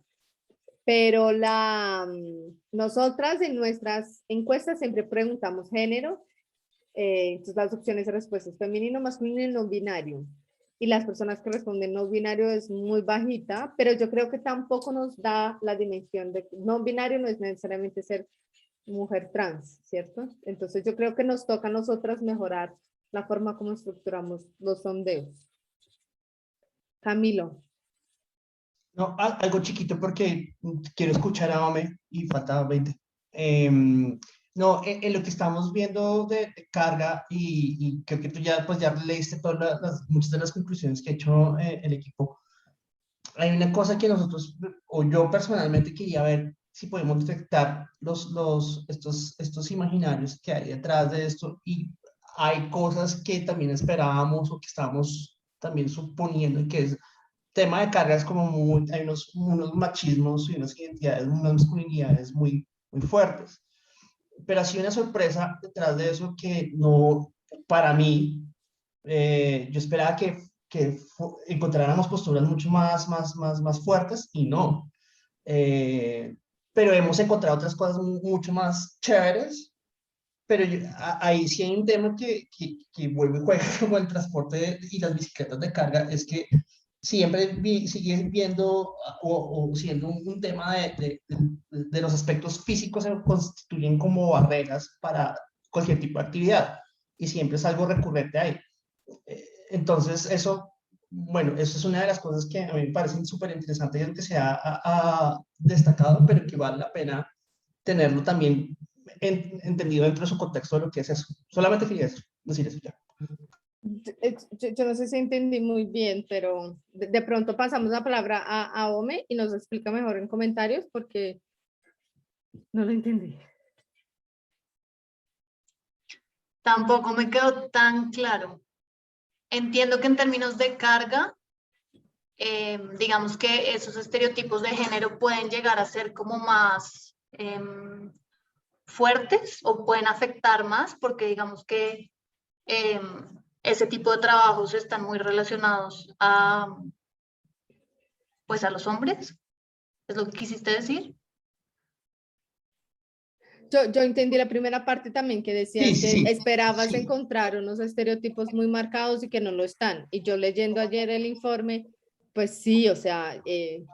Pero nosotras en nuestras encuestas siempre preguntamos género, entonces las opciones de respuesta es femenino, masculino y no binario. y las personas que responden no binario es muy bajita, pero yo creo que tampoco nos da la dimensión de no binario no es necesariamente ser mujer trans, ¿cierto? Entonces yo creo que nos toca a nosotras mejorar la forma como estructuramos los sondeos. Camilo. No, algo chiquito porque quiero escuchar a Ome y falta 20. No, en lo que estamos viendo de carga y creo que tú ya, pues ya leíste todas muchas de las conclusiones que ha hecho el equipo. Hay una cosa que nosotros, o yo personalmente quería ver si podemos detectar estos imaginarios que hay detrás de esto y hay cosas que también esperábamos o que estábamos también suponiendo que es tema de cargas como muy, hay unos machismos y unas identidades, unas masculinidades muy fuertes. Pero ha sido una sorpresa detrás de eso que no, para mí, yo esperaba que encontráramos posturas mucho más fuertes y no. Eh, pero hemos encontrado otras cosas mucho más chéveres, pero ahí sí hay un tema que vuelve y juega como el transporte y las bicicletas de carga, es que siempre sigue viendo o siendo un tema de los aspectos físicos se constituyen como barreras para cualquier tipo de actividad y siempre es algo recurrente ahí. Entonces eso, bueno, eso es una de las cosas que a mí me parecen súper interesantes y aunque se ha destacado, pero que vale la pena tenerlo también entendido dentro de su contexto de lo que es eso. Solamente quería decir eso ya. Yo no sé si entendí muy bien, pero de pronto pasamos la palabra a Ome y nos explica mejor en comentarios porque no lo entendí. Tampoco me quedó tan claro. Entiendo que en términos de carga, digamos que esos estereotipos de género pueden llegar a ser como más fuertes o pueden afectar más porque digamos que ese tipo de trabajos están muy relacionados a, pues a los hombres. ¿Es lo que quisiste decir? Yo entendí la primera parte también que decías Sí, que sí, esperabas sí. encontrar unos estereotipos muy marcados y que no lo están. Y yo leyendo ayer el informe, pues sí, o sea, y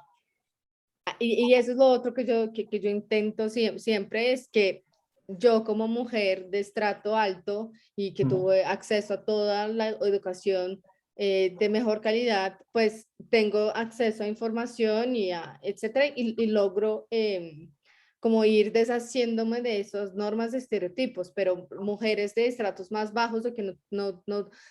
eso es lo otro que yo intento siempre es que yo como mujer de estrato alto y que tuve acceso a toda la educación de mejor calidad, pues tengo acceso a información y a etcétera y logro como ir deshaciéndome de esas normas de estereotipos, pero mujeres de estratos más bajos o que no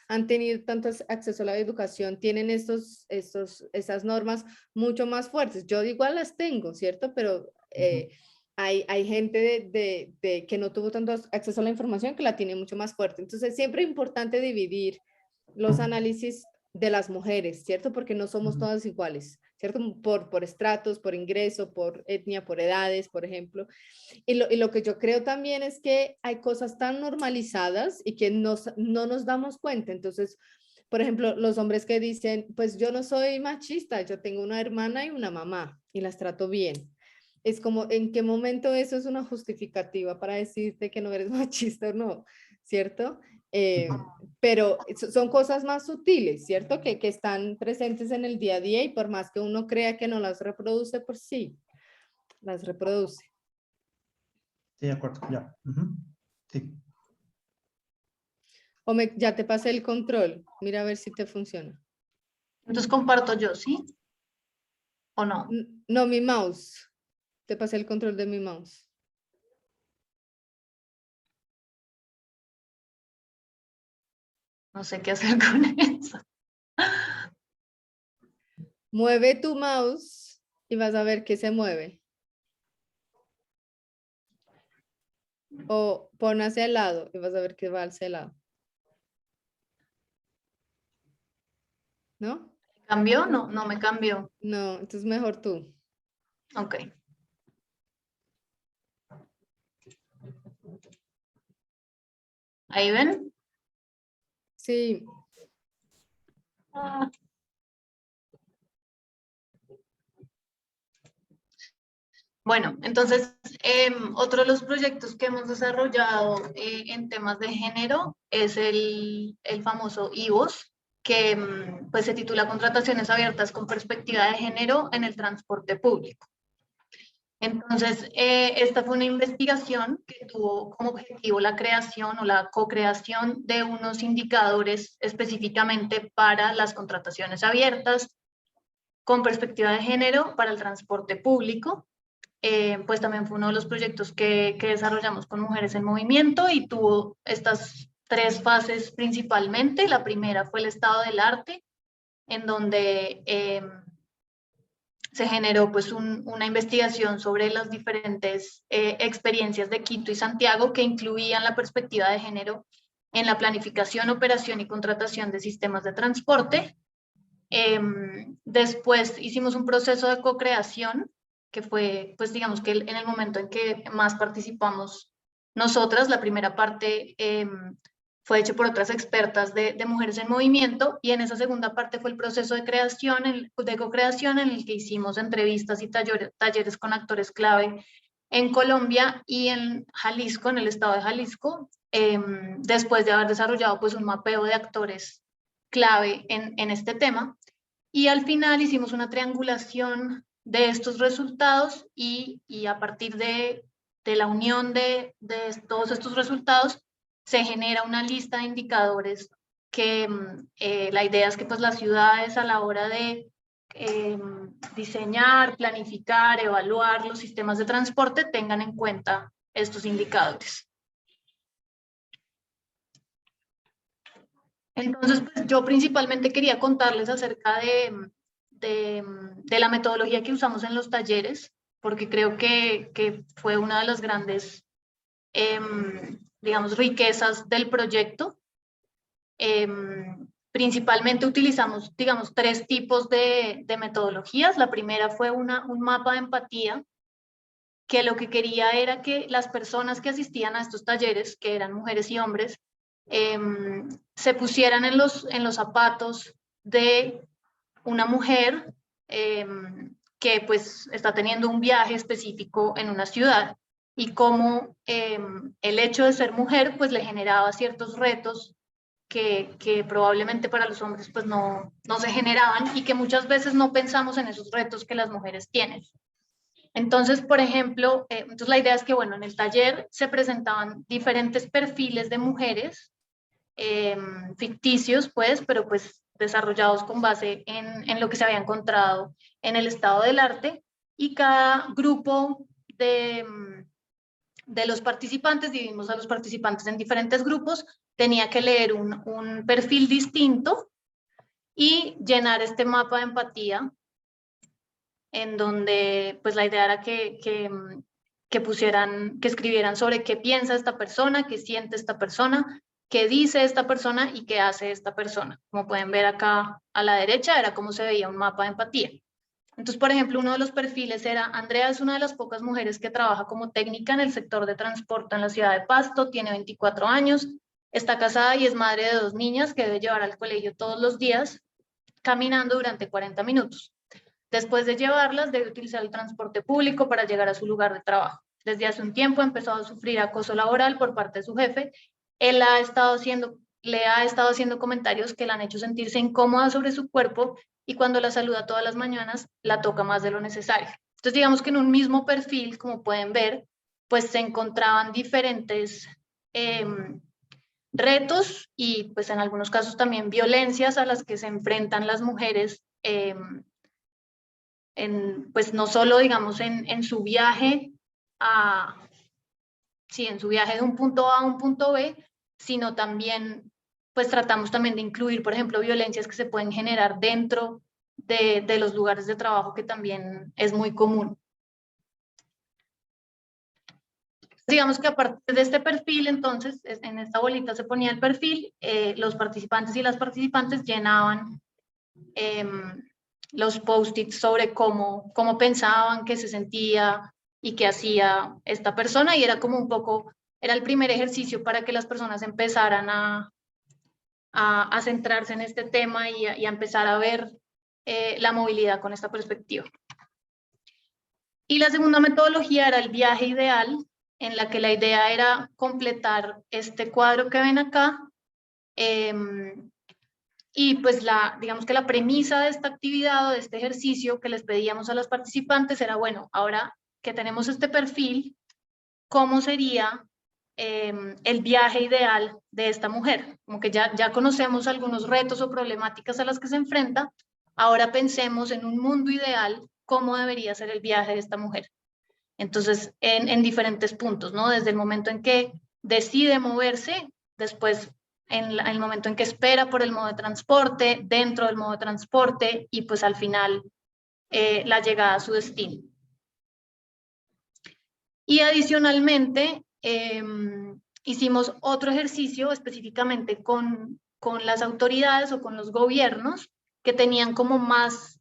han tenido tanto acceso a la educación tienen esas normas mucho más fuertes. Yo igual las tengo, ¿cierto? Pero hay gente que no tuvo tanto acceso a la información que la tiene mucho más fuerte. Entonces, siempre es importante dividir los análisis de las mujeres, ¿cierto? Porque no somos todas iguales, ¿cierto? Por estratos, por ingreso, por etnia, por edades, por ejemplo. Y lo que yo creo también es que hay cosas tan normalizadas y que no nos damos cuenta. Entonces, por ejemplo, los hombres que dicen, pues yo no soy machista, yo tengo una hermana y una mamá y las trato bien. Es como, ¿en qué momento eso es una justificativa para decirte que no eres machista o no? ¿Cierto? Pero son cosas más sutiles, ¿cierto? Que están presentes en el día a día y por más que uno crea que no las reproduce, por sí, las reproduce. Sí, de acuerdo, ya. Sí. O ya te pasé el control, mira a ver si te funciona. Entonces comparto yo, ¿sí? ¿O no? No, mi mouse. Te pasé el control de mi mouse. No sé qué hacer con eso. Mueve tu mouse y vas a ver que se mueve. O pon hacia el lado y vas a ver que va hacia el lado. ¿No? ¿Cambió? No, no me cambió. No, entonces mejor tú. Ok. ¿Ahí ven? Sí. Bueno, entonces, otro de los proyectos que hemos desarrollado en temas de género es el famoso IVOS, que pues se titula Contrataciones abiertas con perspectiva de género en el transporte público. Entonces, esta fue una investigación que tuvo como objetivo la creación o la co-creación de unos indicadores específicamente para las contrataciones abiertas con perspectiva de género para el transporte público. Pues también fue uno de los proyectos que desarrollamos con Mujeres en Movimiento y tuvo estas 3 fases principalmente. La primera fue el estado del arte, en donde se generó pues una investigación sobre las diferentes experiencias de Quito y Santiago que incluían la perspectiva de género en la planificación, operación y contratación de sistemas de transporte. Después hicimos un proceso de co-creación que fue, pues digamos que en el momento en que más participamos nosotras. La primera parte fue hecho por otras expertas de Mujeres en Movimiento, y en esa segunda parte fue el proceso de creación, de co-creación, en el que hicimos entrevistas y talleres con actores clave en Colombia y en Jalisco, en el estado de Jalisco, después de haber desarrollado pues un mapeo de actores clave en este tema. Y al final hicimos una triangulación de estos resultados y a partir de la unión de todos estos resultados se genera una lista de indicadores que la idea es que pues las ciudades, a la hora de diseñar, planificar, evaluar los sistemas de transporte, tengan en cuenta estos indicadores. Entonces, pues, yo principalmente quería contarles acerca de la metodología que usamos en los talleres, porque creo que fue una de las grandes, digamos, riquezas del proyecto. Principalmente utilizamos, digamos, 3 tipos de metodologías. La primera fue un mapa de empatía, que lo que quería era que las personas que asistían a estos talleres, que eran mujeres y hombres, se pusieran en los zapatos de una mujer que pues está teniendo un viaje específico en una ciudad, y cómo el hecho de ser mujer pues le generaba ciertos retos que probablemente para los hombres pues no se generaban, y que muchas veces no pensamos en esos retos que las mujeres tienen. Entonces, por ejemplo, entonces la idea es que, bueno, en el taller se presentaban diferentes perfiles de mujeres, ficticios, pues, pero pues desarrollados con base en lo que se había encontrado en el estado del arte, y cada grupo de los participantes, dividimos a los participantes en diferentes grupos, tenía que leer un perfil distinto y llenar este mapa de empatía, en donde pues la idea era que escribieran sobre qué piensa esta persona, qué siente esta persona, qué dice esta persona y qué hace esta persona. Como pueden ver acá a la derecha, era como se veía un mapa de empatía. Entonces, por ejemplo, uno de los perfiles era: Andrea es una de las pocas mujeres que trabaja como técnica en el sector de transporte en la ciudad de Pasto, tiene 24 años, está casada y es madre de 2 niñas que debe llevar al colegio todos los días, caminando durante 40 minutos. Después de llevarlas, debe utilizar el transporte público para llegar a su lugar de trabajo. Desde hace un tiempo ha empezado a sufrir acoso laboral por parte de su jefe. Él le ha estado haciendo comentarios que la han hecho sentirse incómoda sobre su cuerpo, y cuando la saluda todas las mañanas, la toca más de lo necesario. Entonces, digamos que en un mismo perfil, como pueden ver, pues se encontraban diferentes retos y pues en algunos casos también violencias a las que se enfrentan las mujeres, pues no solo, digamos, en su viaje en su viaje de un punto A a un punto B, sino también, pues tratamos también de incluir, por ejemplo, violencias que se pueden generar dentro de los lugares de trabajo, que también es muy común. Digamos que a partir de este perfil, entonces, en esta bolita se ponía el perfil, los participantes y las participantes llenaban los post-its sobre cómo pensaban, qué se sentía y qué hacía esta persona, y era como un poco, era el primer ejercicio para que las personas empezaran a centrarse en este tema y a empezar a ver la movilidad con esta perspectiva. Y la segunda metodología era el viaje ideal, en la que la idea era completar este cuadro que ven acá, Y pues digamos que la premisa de esta actividad o de este ejercicio que les pedíamos a los participantes era, bueno, ahora que tenemos este perfil, ¿cómo sería el viaje ideal de esta mujer? Como que ya conocemos algunos retos o problemáticas a las que se enfrenta, ahora pensemos en un mundo ideal, ¿cómo debería ser el viaje de esta mujer? Entonces, en diferentes puntos, ¿no? Desde el momento en que decide moverse, después en el momento en que espera por el modo de transporte, dentro del modo de transporte y pues al final la llegada a su destino. Y adicionalmente, hicimos otro ejercicio específicamente con las autoridades o con los gobiernos que tenían como más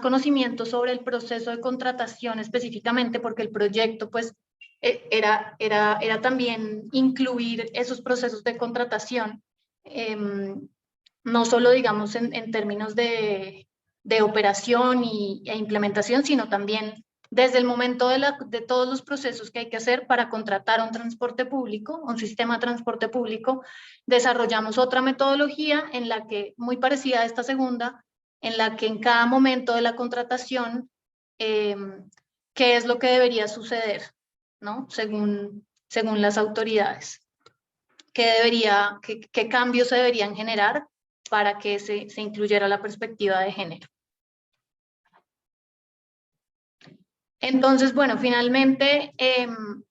conocimiento sobre el proceso de contratación específicamente, porque el proyecto pues era también incluir esos procesos de contratación, no solo digamos en términos de operación e implementación, sino también desde el momento de todos los procesos que hay que hacer para contratar un transporte público, un sistema de transporte público. Desarrollamos otra metodología en la que, muy parecida a esta segunda, en la que en cada momento de la contratación, qué es lo que debería suceder, ¿no? Según las autoridades. ¿Qué cambios se deberían generar para que se incluyera la perspectiva de género? Entonces, bueno, finalmente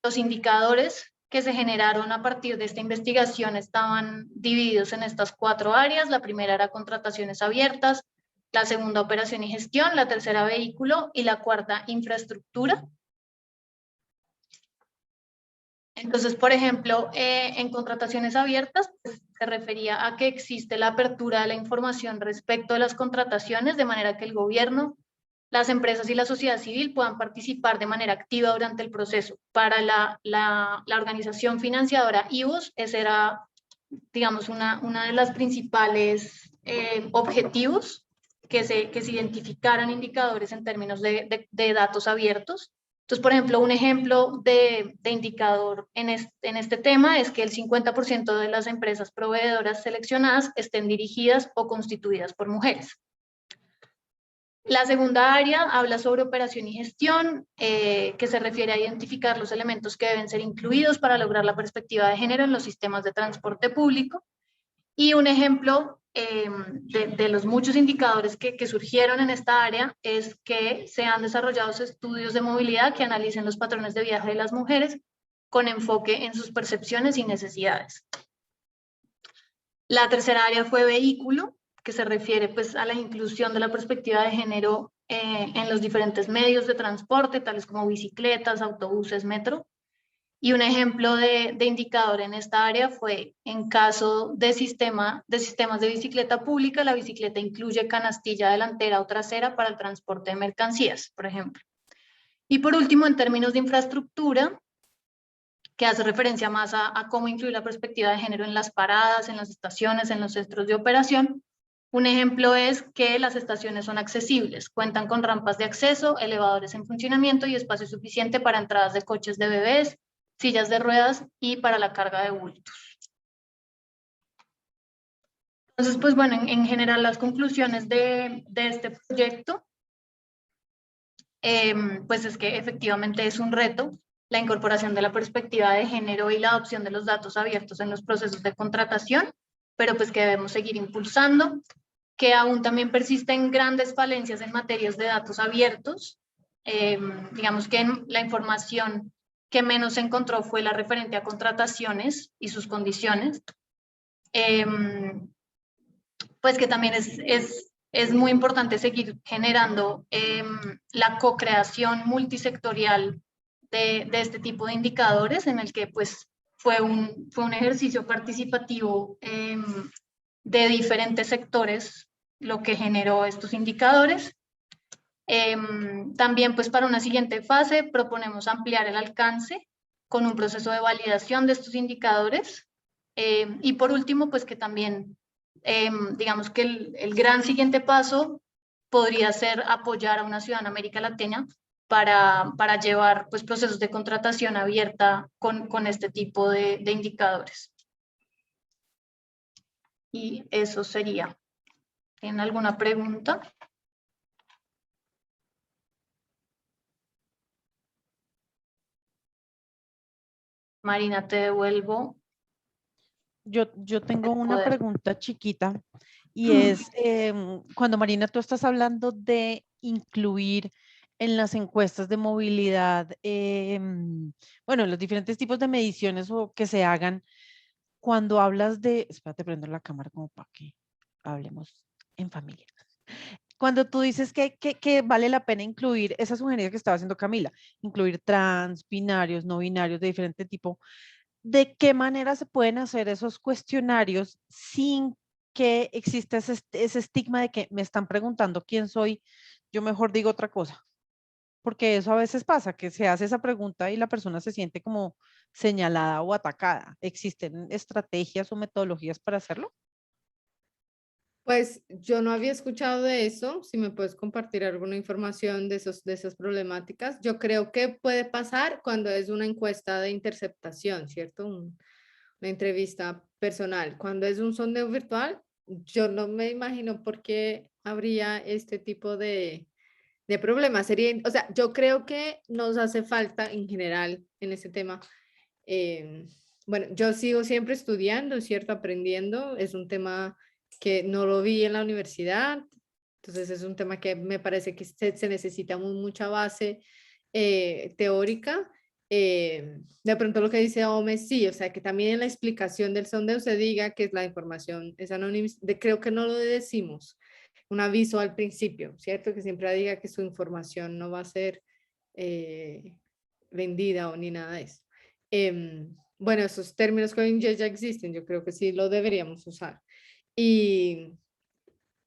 los indicadores que se generaron a partir de esta investigación estaban divididos en estas 4 áreas. La primera era contrataciones abiertas, la segunda operación y gestión, la tercera vehículo y la cuarta infraestructura. Entonces, por ejemplo, en contrataciones abiertas pues, se refería a que existe la apertura de la información respecto de las contrataciones, de manera que el gobierno, las empresas y la sociedad civil puedan participar de manera activa durante el proceso. Para la organización financiadora IVOS, ese era, digamos, una de las principales objetivos, que se identificaran indicadores en términos de datos abiertos. Entonces, por ejemplo, un ejemplo de indicador en este tema es que el 50% de las empresas proveedoras seleccionadas estén dirigidas o constituidas por mujeres. La segunda área habla sobre operación y gestión, que se refiere a identificar los elementos que deben ser incluidos para lograr la perspectiva de género en los sistemas de transporte público. Y un ejemplo de los muchos indicadores que surgieron en esta área es que se han desarrollado estudios de movilidad que analicen los patrones de viaje de las mujeres con enfoque en sus percepciones y necesidades. La tercera área fue vehículo, que se refiere pues, a la inclusión de la perspectiva de género en los diferentes medios de transporte, tales como bicicletas, autobuses, metro. Y un ejemplo de indicador en esta área fue en caso de sistemas de bicicleta pública, la bicicleta incluye canastilla delantera o trasera para el transporte de mercancías, por ejemplo. Y por último, en términos de infraestructura, que hace referencia más a cómo incluir la perspectiva de género en las paradas, en las estaciones, en los centros de operación. Un ejemplo es que las estaciones son accesibles, cuentan con rampas de acceso, elevadores en funcionamiento y espacio suficiente para entradas de coches de bebés, sillas de ruedas y para la carga de bultos. Entonces, pues bueno, en general las conclusiones de este proyecto, pues es que efectivamente es un reto la incorporación de la perspectiva de género y la adopción de los datos abiertos en los procesos de contratación, pero pues que debemos seguir impulsando, que aún también persisten grandes falencias en materias de datos abiertos. Digamos que la información que menos se encontró fue la referente a contrataciones y sus condiciones. Pues que también es muy importante seguir generando la co-creación multisectorial de este tipo de indicadores, en el que pues fue un ejercicio participativo de diferentes sectores lo que generó estos indicadores. También pues para una siguiente fase proponemos ampliar el alcance con un proceso de validación de estos indicadores. Y por último pues que también digamos que el gran siguiente paso podría ser apoyar a una ciudad en América Latina para llevar pues procesos de contratación abierta con este tipo de indicadores. Y eso sería. ¿Tienen alguna pregunta? Marina, te devuelvo. Yo tengo una poder. pregunta chiquita y es, cuando Marina, tú estás hablando de incluir en las encuestas de movilidad, bueno, los diferentes tipos de mediciones o que se hagan, cuando hablas de, espérate, prendo la cámara como para que hablemos en familia. Cuando tú dices que vale la pena incluir esa sugerencia que estaba haciendo Camila, incluir trans, binarios, no binarios de diferente tipo, ¿de qué manera se pueden hacer esos cuestionarios sin que exista ese estigma de que me están preguntando quién soy? Yo mejor digo otra cosa, porque eso a veces pasa, que se hace esa pregunta y la persona se siente como señalada o atacada. ¿Existen estrategias o metodologías para hacerlo? Pues yo no había escuchado de eso. Si me puedes compartir alguna información de esas problemáticas. Yo creo que puede pasar cuando es una encuesta de interceptación, ¿cierto? Una entrevista personal. Cuando es un sondeo virtual, yo no me imagino por qué habría este tipo de problemas. Sería, o sea, yo creo que nos hace falta en general en este tema. eh, bueno, yo sigo siempre estudiando, ¿cierto? Aprendiendo. Es un tema que no lo vi en la universidad. Entonces es un tema que me parece que se necesita mucha base teórica. De pronto lo que dice Ome, sí, o sea, que también en la explicación del sondeo se diga que la información es anónima. Creo que no lo decimos. Un aviso al principio, ¿cierto? Que siempre diga que su información no va a ser eh, vendida o ni nada de eso. Bueno, esos términos que hoy en día ya existen, yo creo que sí lo deberíamos usar. Y,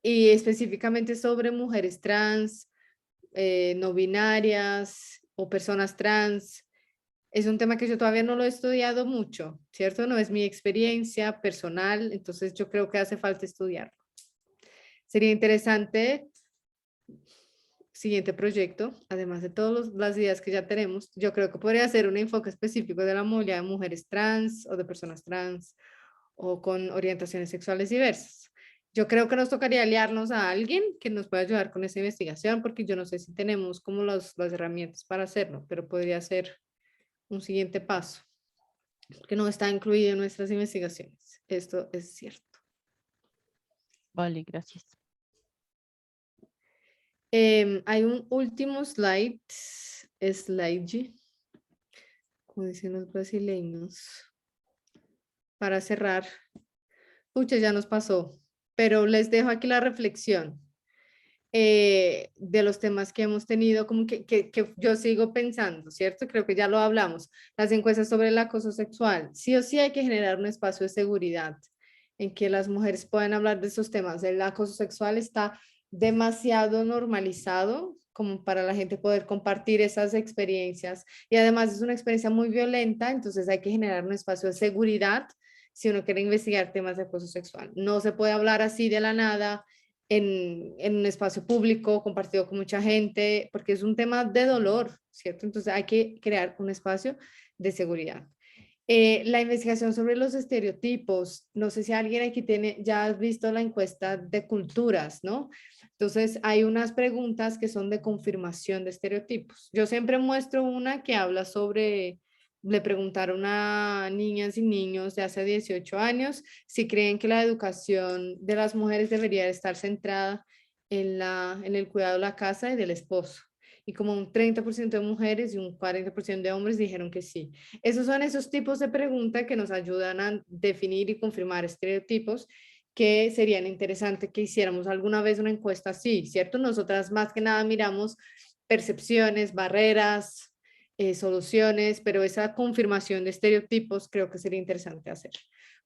y específicamente sobre mujeres trans, no binarias o personas trans, es un tema que yo todavía no lo he estudiado mucho, ¿cierto? No es mi experiencia personal, entonces yo creo que hace falta estudiarlo. Sería interesante, siguiente proyecto, además de todas las ideas que ya tenemos, yo creo que podría ser un enfoque específico de la movilidad de mujeres trans o de personas trans o con orientaciones sexuales diversas. Yo creo que nos tocaría aliarnos a alguien que nos pueda ayudar con esa investigación, porque yo no sé si tenemos como las herramientas para hacerlo, pero podría ser un siguiente paso, que no está incluido en nuestras investigaciones. Esto es cierto. Vale, gracias. Hay un último slide, como dicen los brasileños, para cerrar. Pucha, ya nos pasó, pero les dejo aquí la reflexión de los temas que hemos tenido, como que yo sigo pensando, ¿cierto? Creo que ya lo hablamos. Las encuestas sobre el acoso sexual. Sí o sí hay que generar un espacio de seguridad en que las mujeres puedan hablar de esos temas. El acoso sexual está demasiado normalizado como para la gente poder compartir esas experiencias y además es una experiencia muy violenta, entonces hay que generar un espacio de seguridad si uno quiere investigar temas de acoso sexual. No se puede hablar así de la nada en un espacio público, compartido con mucha gente, porque es un tema de dolor, ¿cierto? Entonces hay que crear un espacio de seguridad. La investigación sobre los estereotipos, no sé si alguien aquí tiene, ya has visto la encuesta de culturas, ¿no? Entonces hay unas preguntas que son de confirmación de estereotipos. Yo siempre muestro una que habla sobre, le preguntaron a niñas y niños de hace 18 años si creen que la educación de las mujeres debería estar centrada en el cuidado de la casa y del esposo. Y como un 30% de mujeres y un 40% de hombres dijeron que sí. Esos son esos tipos de preguntas que nos ayudan a definir y confirmar estereotipos que serían interesantes que hiciéramos alguna vez una encuesta así, ¿cierto? Nosotras más que nada miramos percepciones, barreras, soluciones, pero esa confirmación de estereotipos creo que sería interesante hacer.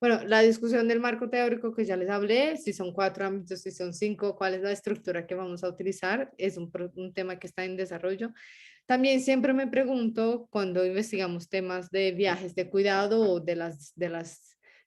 Bueno, la discusión del marco teórico que ya les hablé, si son 4 ámbitos, si son 5, cuál es la estructura que vamos a utilizar, es un tema que está en desarrollo. También siempre me pregunto cuando investigamos temas de viajes de cuidado o de las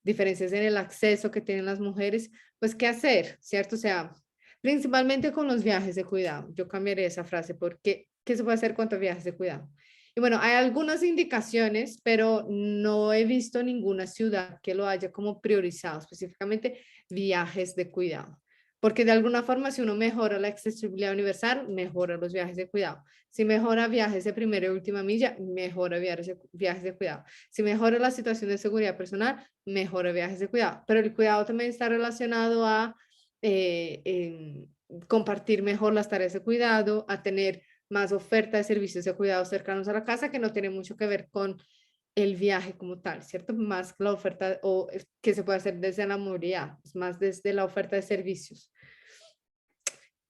diferencias en el acceso que tienen las mujeres, pues qué hacer, ¿cierto? O sea, principalmente con los viajes de cuidado. Yo cambiaré esa frase porque ¿qué se puede hacer con los viajes de cuidado? Y bueno, hay algunas indicaciones, pero no he visto ninguna ciudad que lo haya como priorizado específicamente. viajes de cuidado. Porque de alguna forma, si uno mejora la accesibilidad universal, mejora los viajes de cuidado. Si mejora viajes de primera y última milla, mejora viajes de cuidado. Si mejora la situación de seguridad personal, mejora viajes de cuidado. Pero el cuidado también está relacionado a compartir mejor las tareas de cuidado, a tener más oferta de servicios de cuidado cercanos a la casa, que no tiene mucho que ver con el viaje como tal, ¿cierto? Más la oferta que se puede hacer desde la movilidad, es más desde la oferta de servicios.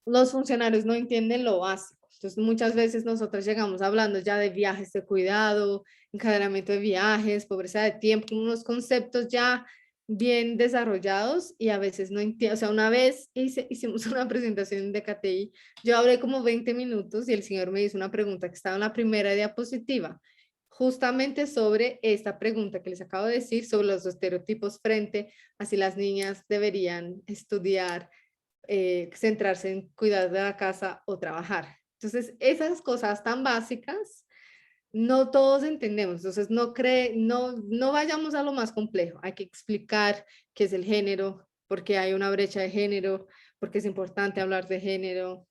Los funcionarios no entienden lo básico. Entonces, muchas veces nosotros llegamos hablando ya de viajes de cuidado, encadenamiento de viajes, pobreza de tiempo, unos conceptos ya bien desarrollados y a veces no entiendo. O sea, una vez hicimos una presentación de KTI, yo hablé como 20 minutos y el señor me hizo una pregunta que estaba en la primera diapositiva, justamente sobre esta pregunta que les acabo de decir, sobre los estereotipos frente a si las niñas deberían estudiar, centrarse en cuidar de la casa o trabajar. Entonces, esas cosas tan básicas, no todos entendemos. Entonces, no vayamos a lo más complejo. Hay que explicar qué es el género, por qué hay una brecha de género, por qué es importante hablar de género,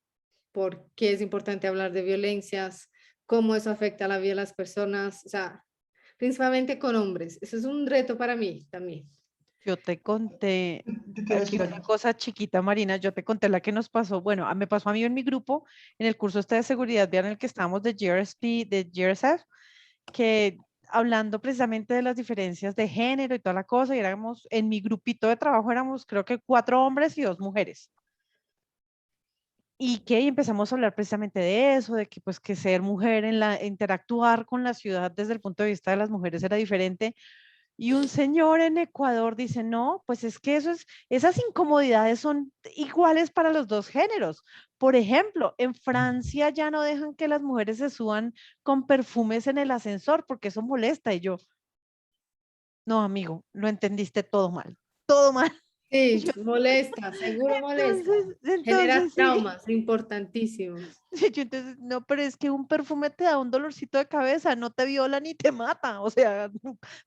por qué es importante hablar de violencias, cómo eso afecta la vida de las personas, o sea, principalmente con hombres. Eso es un reto para mí también. Yo te conté Yo quiero aquí decir una algo. cosa chiquita, Marina, yo te conté la que nos pasó, bueno, me pasó a mí en mi grupo, en el curso este de seguridad vial en el que estábamos de GRSP, de GRSF, que hablando precisamente de las diferencias de género y toda la cosa, y éramos, en mi grupito de trabajo éramos creo que 4 hombres y 2 mujeres. Y que empezamos a hablar precisamente de eso, de que pues que ser mujer interactuar con la ciudad desde el punto de vista de las mujeres era diferente. Y un señor en Ecuador dice, no, pues es que esas incomodidades son iguales para los dos géneros. Por ejemplo, en Francia ya no dejan que las mujeres se suban con perfumes en el ascensor porque eso molesta. Y yo, no, amigo, lo entendiste todo mal, todo mal. Y Sí, yo, molesta, seguro molesta. Genera entonces sí. traumas importantísimos. Sí, yo entonces, no, pero es que un perfume te da un dolorcito de cabeza, no te viola ni te mata, o sea,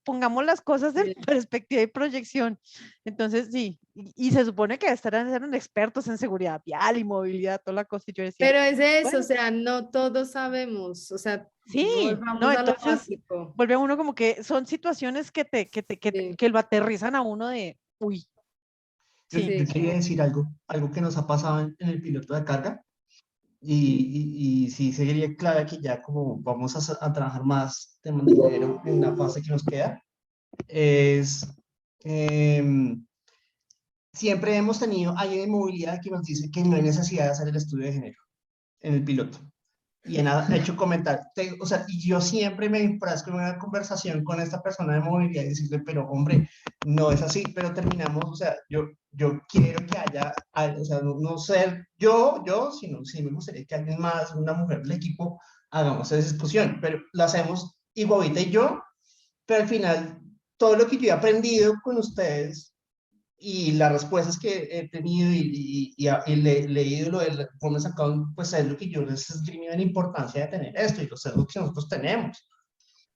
pongamos las cosas en Sí. perspectiva y proyección. Entonces, sí, y se supone que eran expertos en seguridad vial y movilidad, toda la cosa, y yo decía, Pero es eso, o bueno, sea, no todos sabemos, o sea, sí, no, volvamos a lo entonces básico. vuelve a uno como que son situaciones Sí, que lo aterrizan a uno de, uy, sí, Yo sí, quería decir algo que nos ha pasado en el piloto de carga y sí sería clave que ya como vamos a trabajar más de manera en la fase que nos queda, es em, siempre hemos tenido alguien de movilidad que nos dice que no hay necesidad de hacer el estudio de género en el piloto. Y ha hecho comentar, o sea, y yo siempre me enfrasco en una conversación con esta persona de movilidad y decirle, pero hombre, no es así, pero terminamos, o sea, yo quiero que haya, o sea, no ser sino sí me gustaría que alguien más, una mujer del equipo, hagamos esa discusión, pero la hacemos Iguavita y yo, pero al final, todo lo que yo he aprendido con ustedes y las respuestas que he tenido y leído lo del Performance Account, pues es lo que yo les esgrimido en la importancia de tener esto y los sesgos que nosotros tenemos.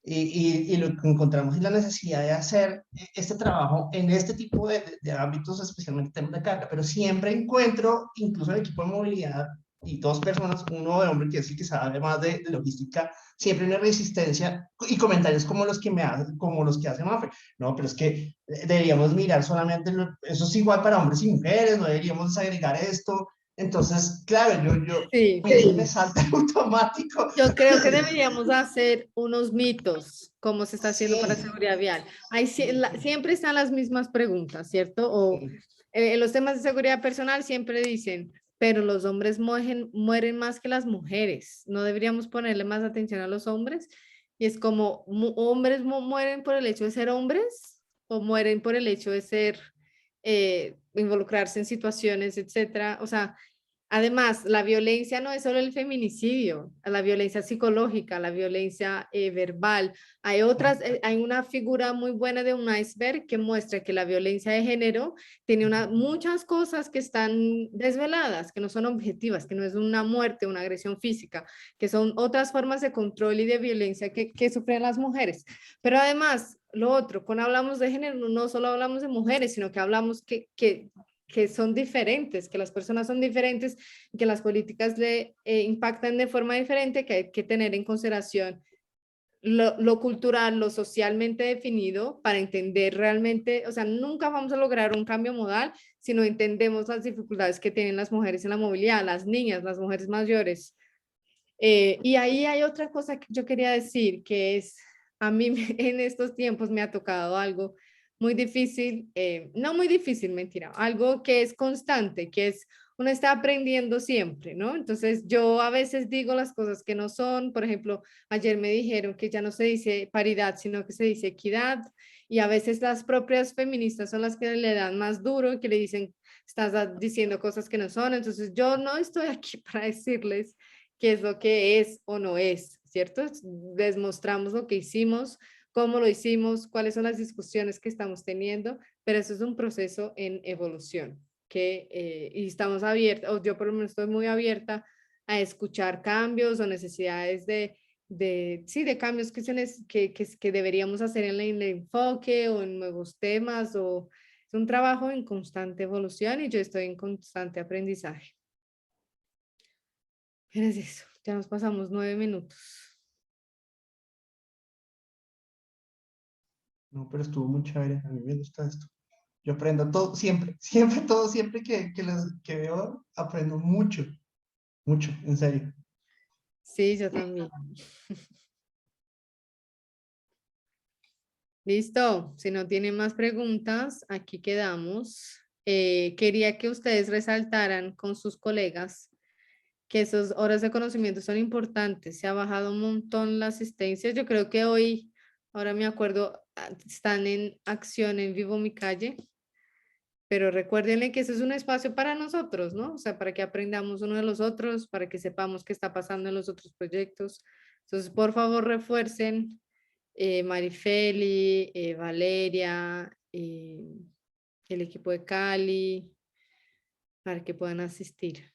Y lo que encontramos es la necesidad de hacer este trabajo en este tipo de ámbitos, especialmente temas de carga, pero siempre encuentro, incluso en el equipo de movilidad, y dos personas, uno de hombre que es el que sabe más de logística, siempre una resistencia y comentarios como los que me hacen, como los que hace Mafe. No, pero es que deberíamos mirar solamente, eso es igual para hombres y mujeres, no deberíamos agregar esto. Entonces, claro, sí. me salta el automático. Yo creo que deberíamos hacer unos mitos, como se está haciendo para Sí, seguridad vial. Siempre están las mismas preguntas, ¿cierto? O en los temas de seguridad personal siempre dicen, pero los hombres mueren más que las mujeres. ¿No deberíamos ponerle más atención a los hombres? Y es como, ¿hombres mueren por el hecho de ser hombres o mueren por el hecho de ser, involucrarse en situaciones, etcétera? O sea, además, la violencia no es solo el feminicidio, la violencia psicológica, la violencia verbal. Hay una figura muy buena de un iceberg que muestra que la violencia de género tiene muchas cosas que están desveladas, que no son objetivas, que no es una muerte, una agresión física, que son otras formas de control y de violencia que sufren las mujeres. Pero además, lo otro, cuando hablamos de género, no solo hablamos de mujeres, sino que hablamos que son diferentes, que las personas son diferentes, que las políticas le impactan de forma diferente, que hay que tener en consideración lo cultural, lo socialmente definido para entender realmente, o sea, nunca vamos a lograr un cambio modal si no entendemos las dificultades que tienen las mujeres en la movilidad, las niñas, las mujeres mayores. Y ahí hay otra cosa que yo quería decir, que es, a mí en estos tiempos me ha tocado algo muy difícil, no muy difícil, mentira, algo que es constante, que es uno está aprendiendo siempre, ¿no? Entonces yo a veces digo las cosas que no son, por ejemplo, ayer me dijeron que ya no se dice paridad, sino que se dice equidad, y a veces las propias feministas son las que le dan más duro, que le dicen, estás diciendo cosas que no son, entonces yo no estoy aquí para decirles qué es lo que es o no es, ¿cierto? Les mostramos lo que hicimos, cómo lo hicimos, cuáles son las discusiones que estamos teniendo, pero eso es un proceso en evolución y estamos abiertos, o yo por lo menos estoy muy abierta a escuchar cambios o necesidades sí, de cambios que deberíamos hacer en el enfoque o en nuevos temas, o es un trabajo en constante evolución y yo estoy en constante aprendizaje. Pero es eso, ya nos pasamos 9 minutos. No, pero estuvo muy chévere, a mí me gusta esto. Yo aprendo todo, siempre, siempre, todo, siempre que veo, aprendo mucho, mucho, en serio. Sí, yo también. Listo, si no tienen más preguntas, aquí quedamos. Quería que ustedes resaltaran con sus colegas que esas horas de conocimiento son importantes. Se ha bajado un montón la asistencia. Yo creo que hoy, ahora me acuerdo, están en acción en Vivo Mi Calle, pero recuérdenle que eso es un espacio para nosotros, ¿no? O sea, para que aprendamos uno de los otros, para que sepamos qué está pasando en los otros proyectos. Entonces, por favor, refuercen Marifeli, Valeria, el equipo de Cali, para que puedan asistir.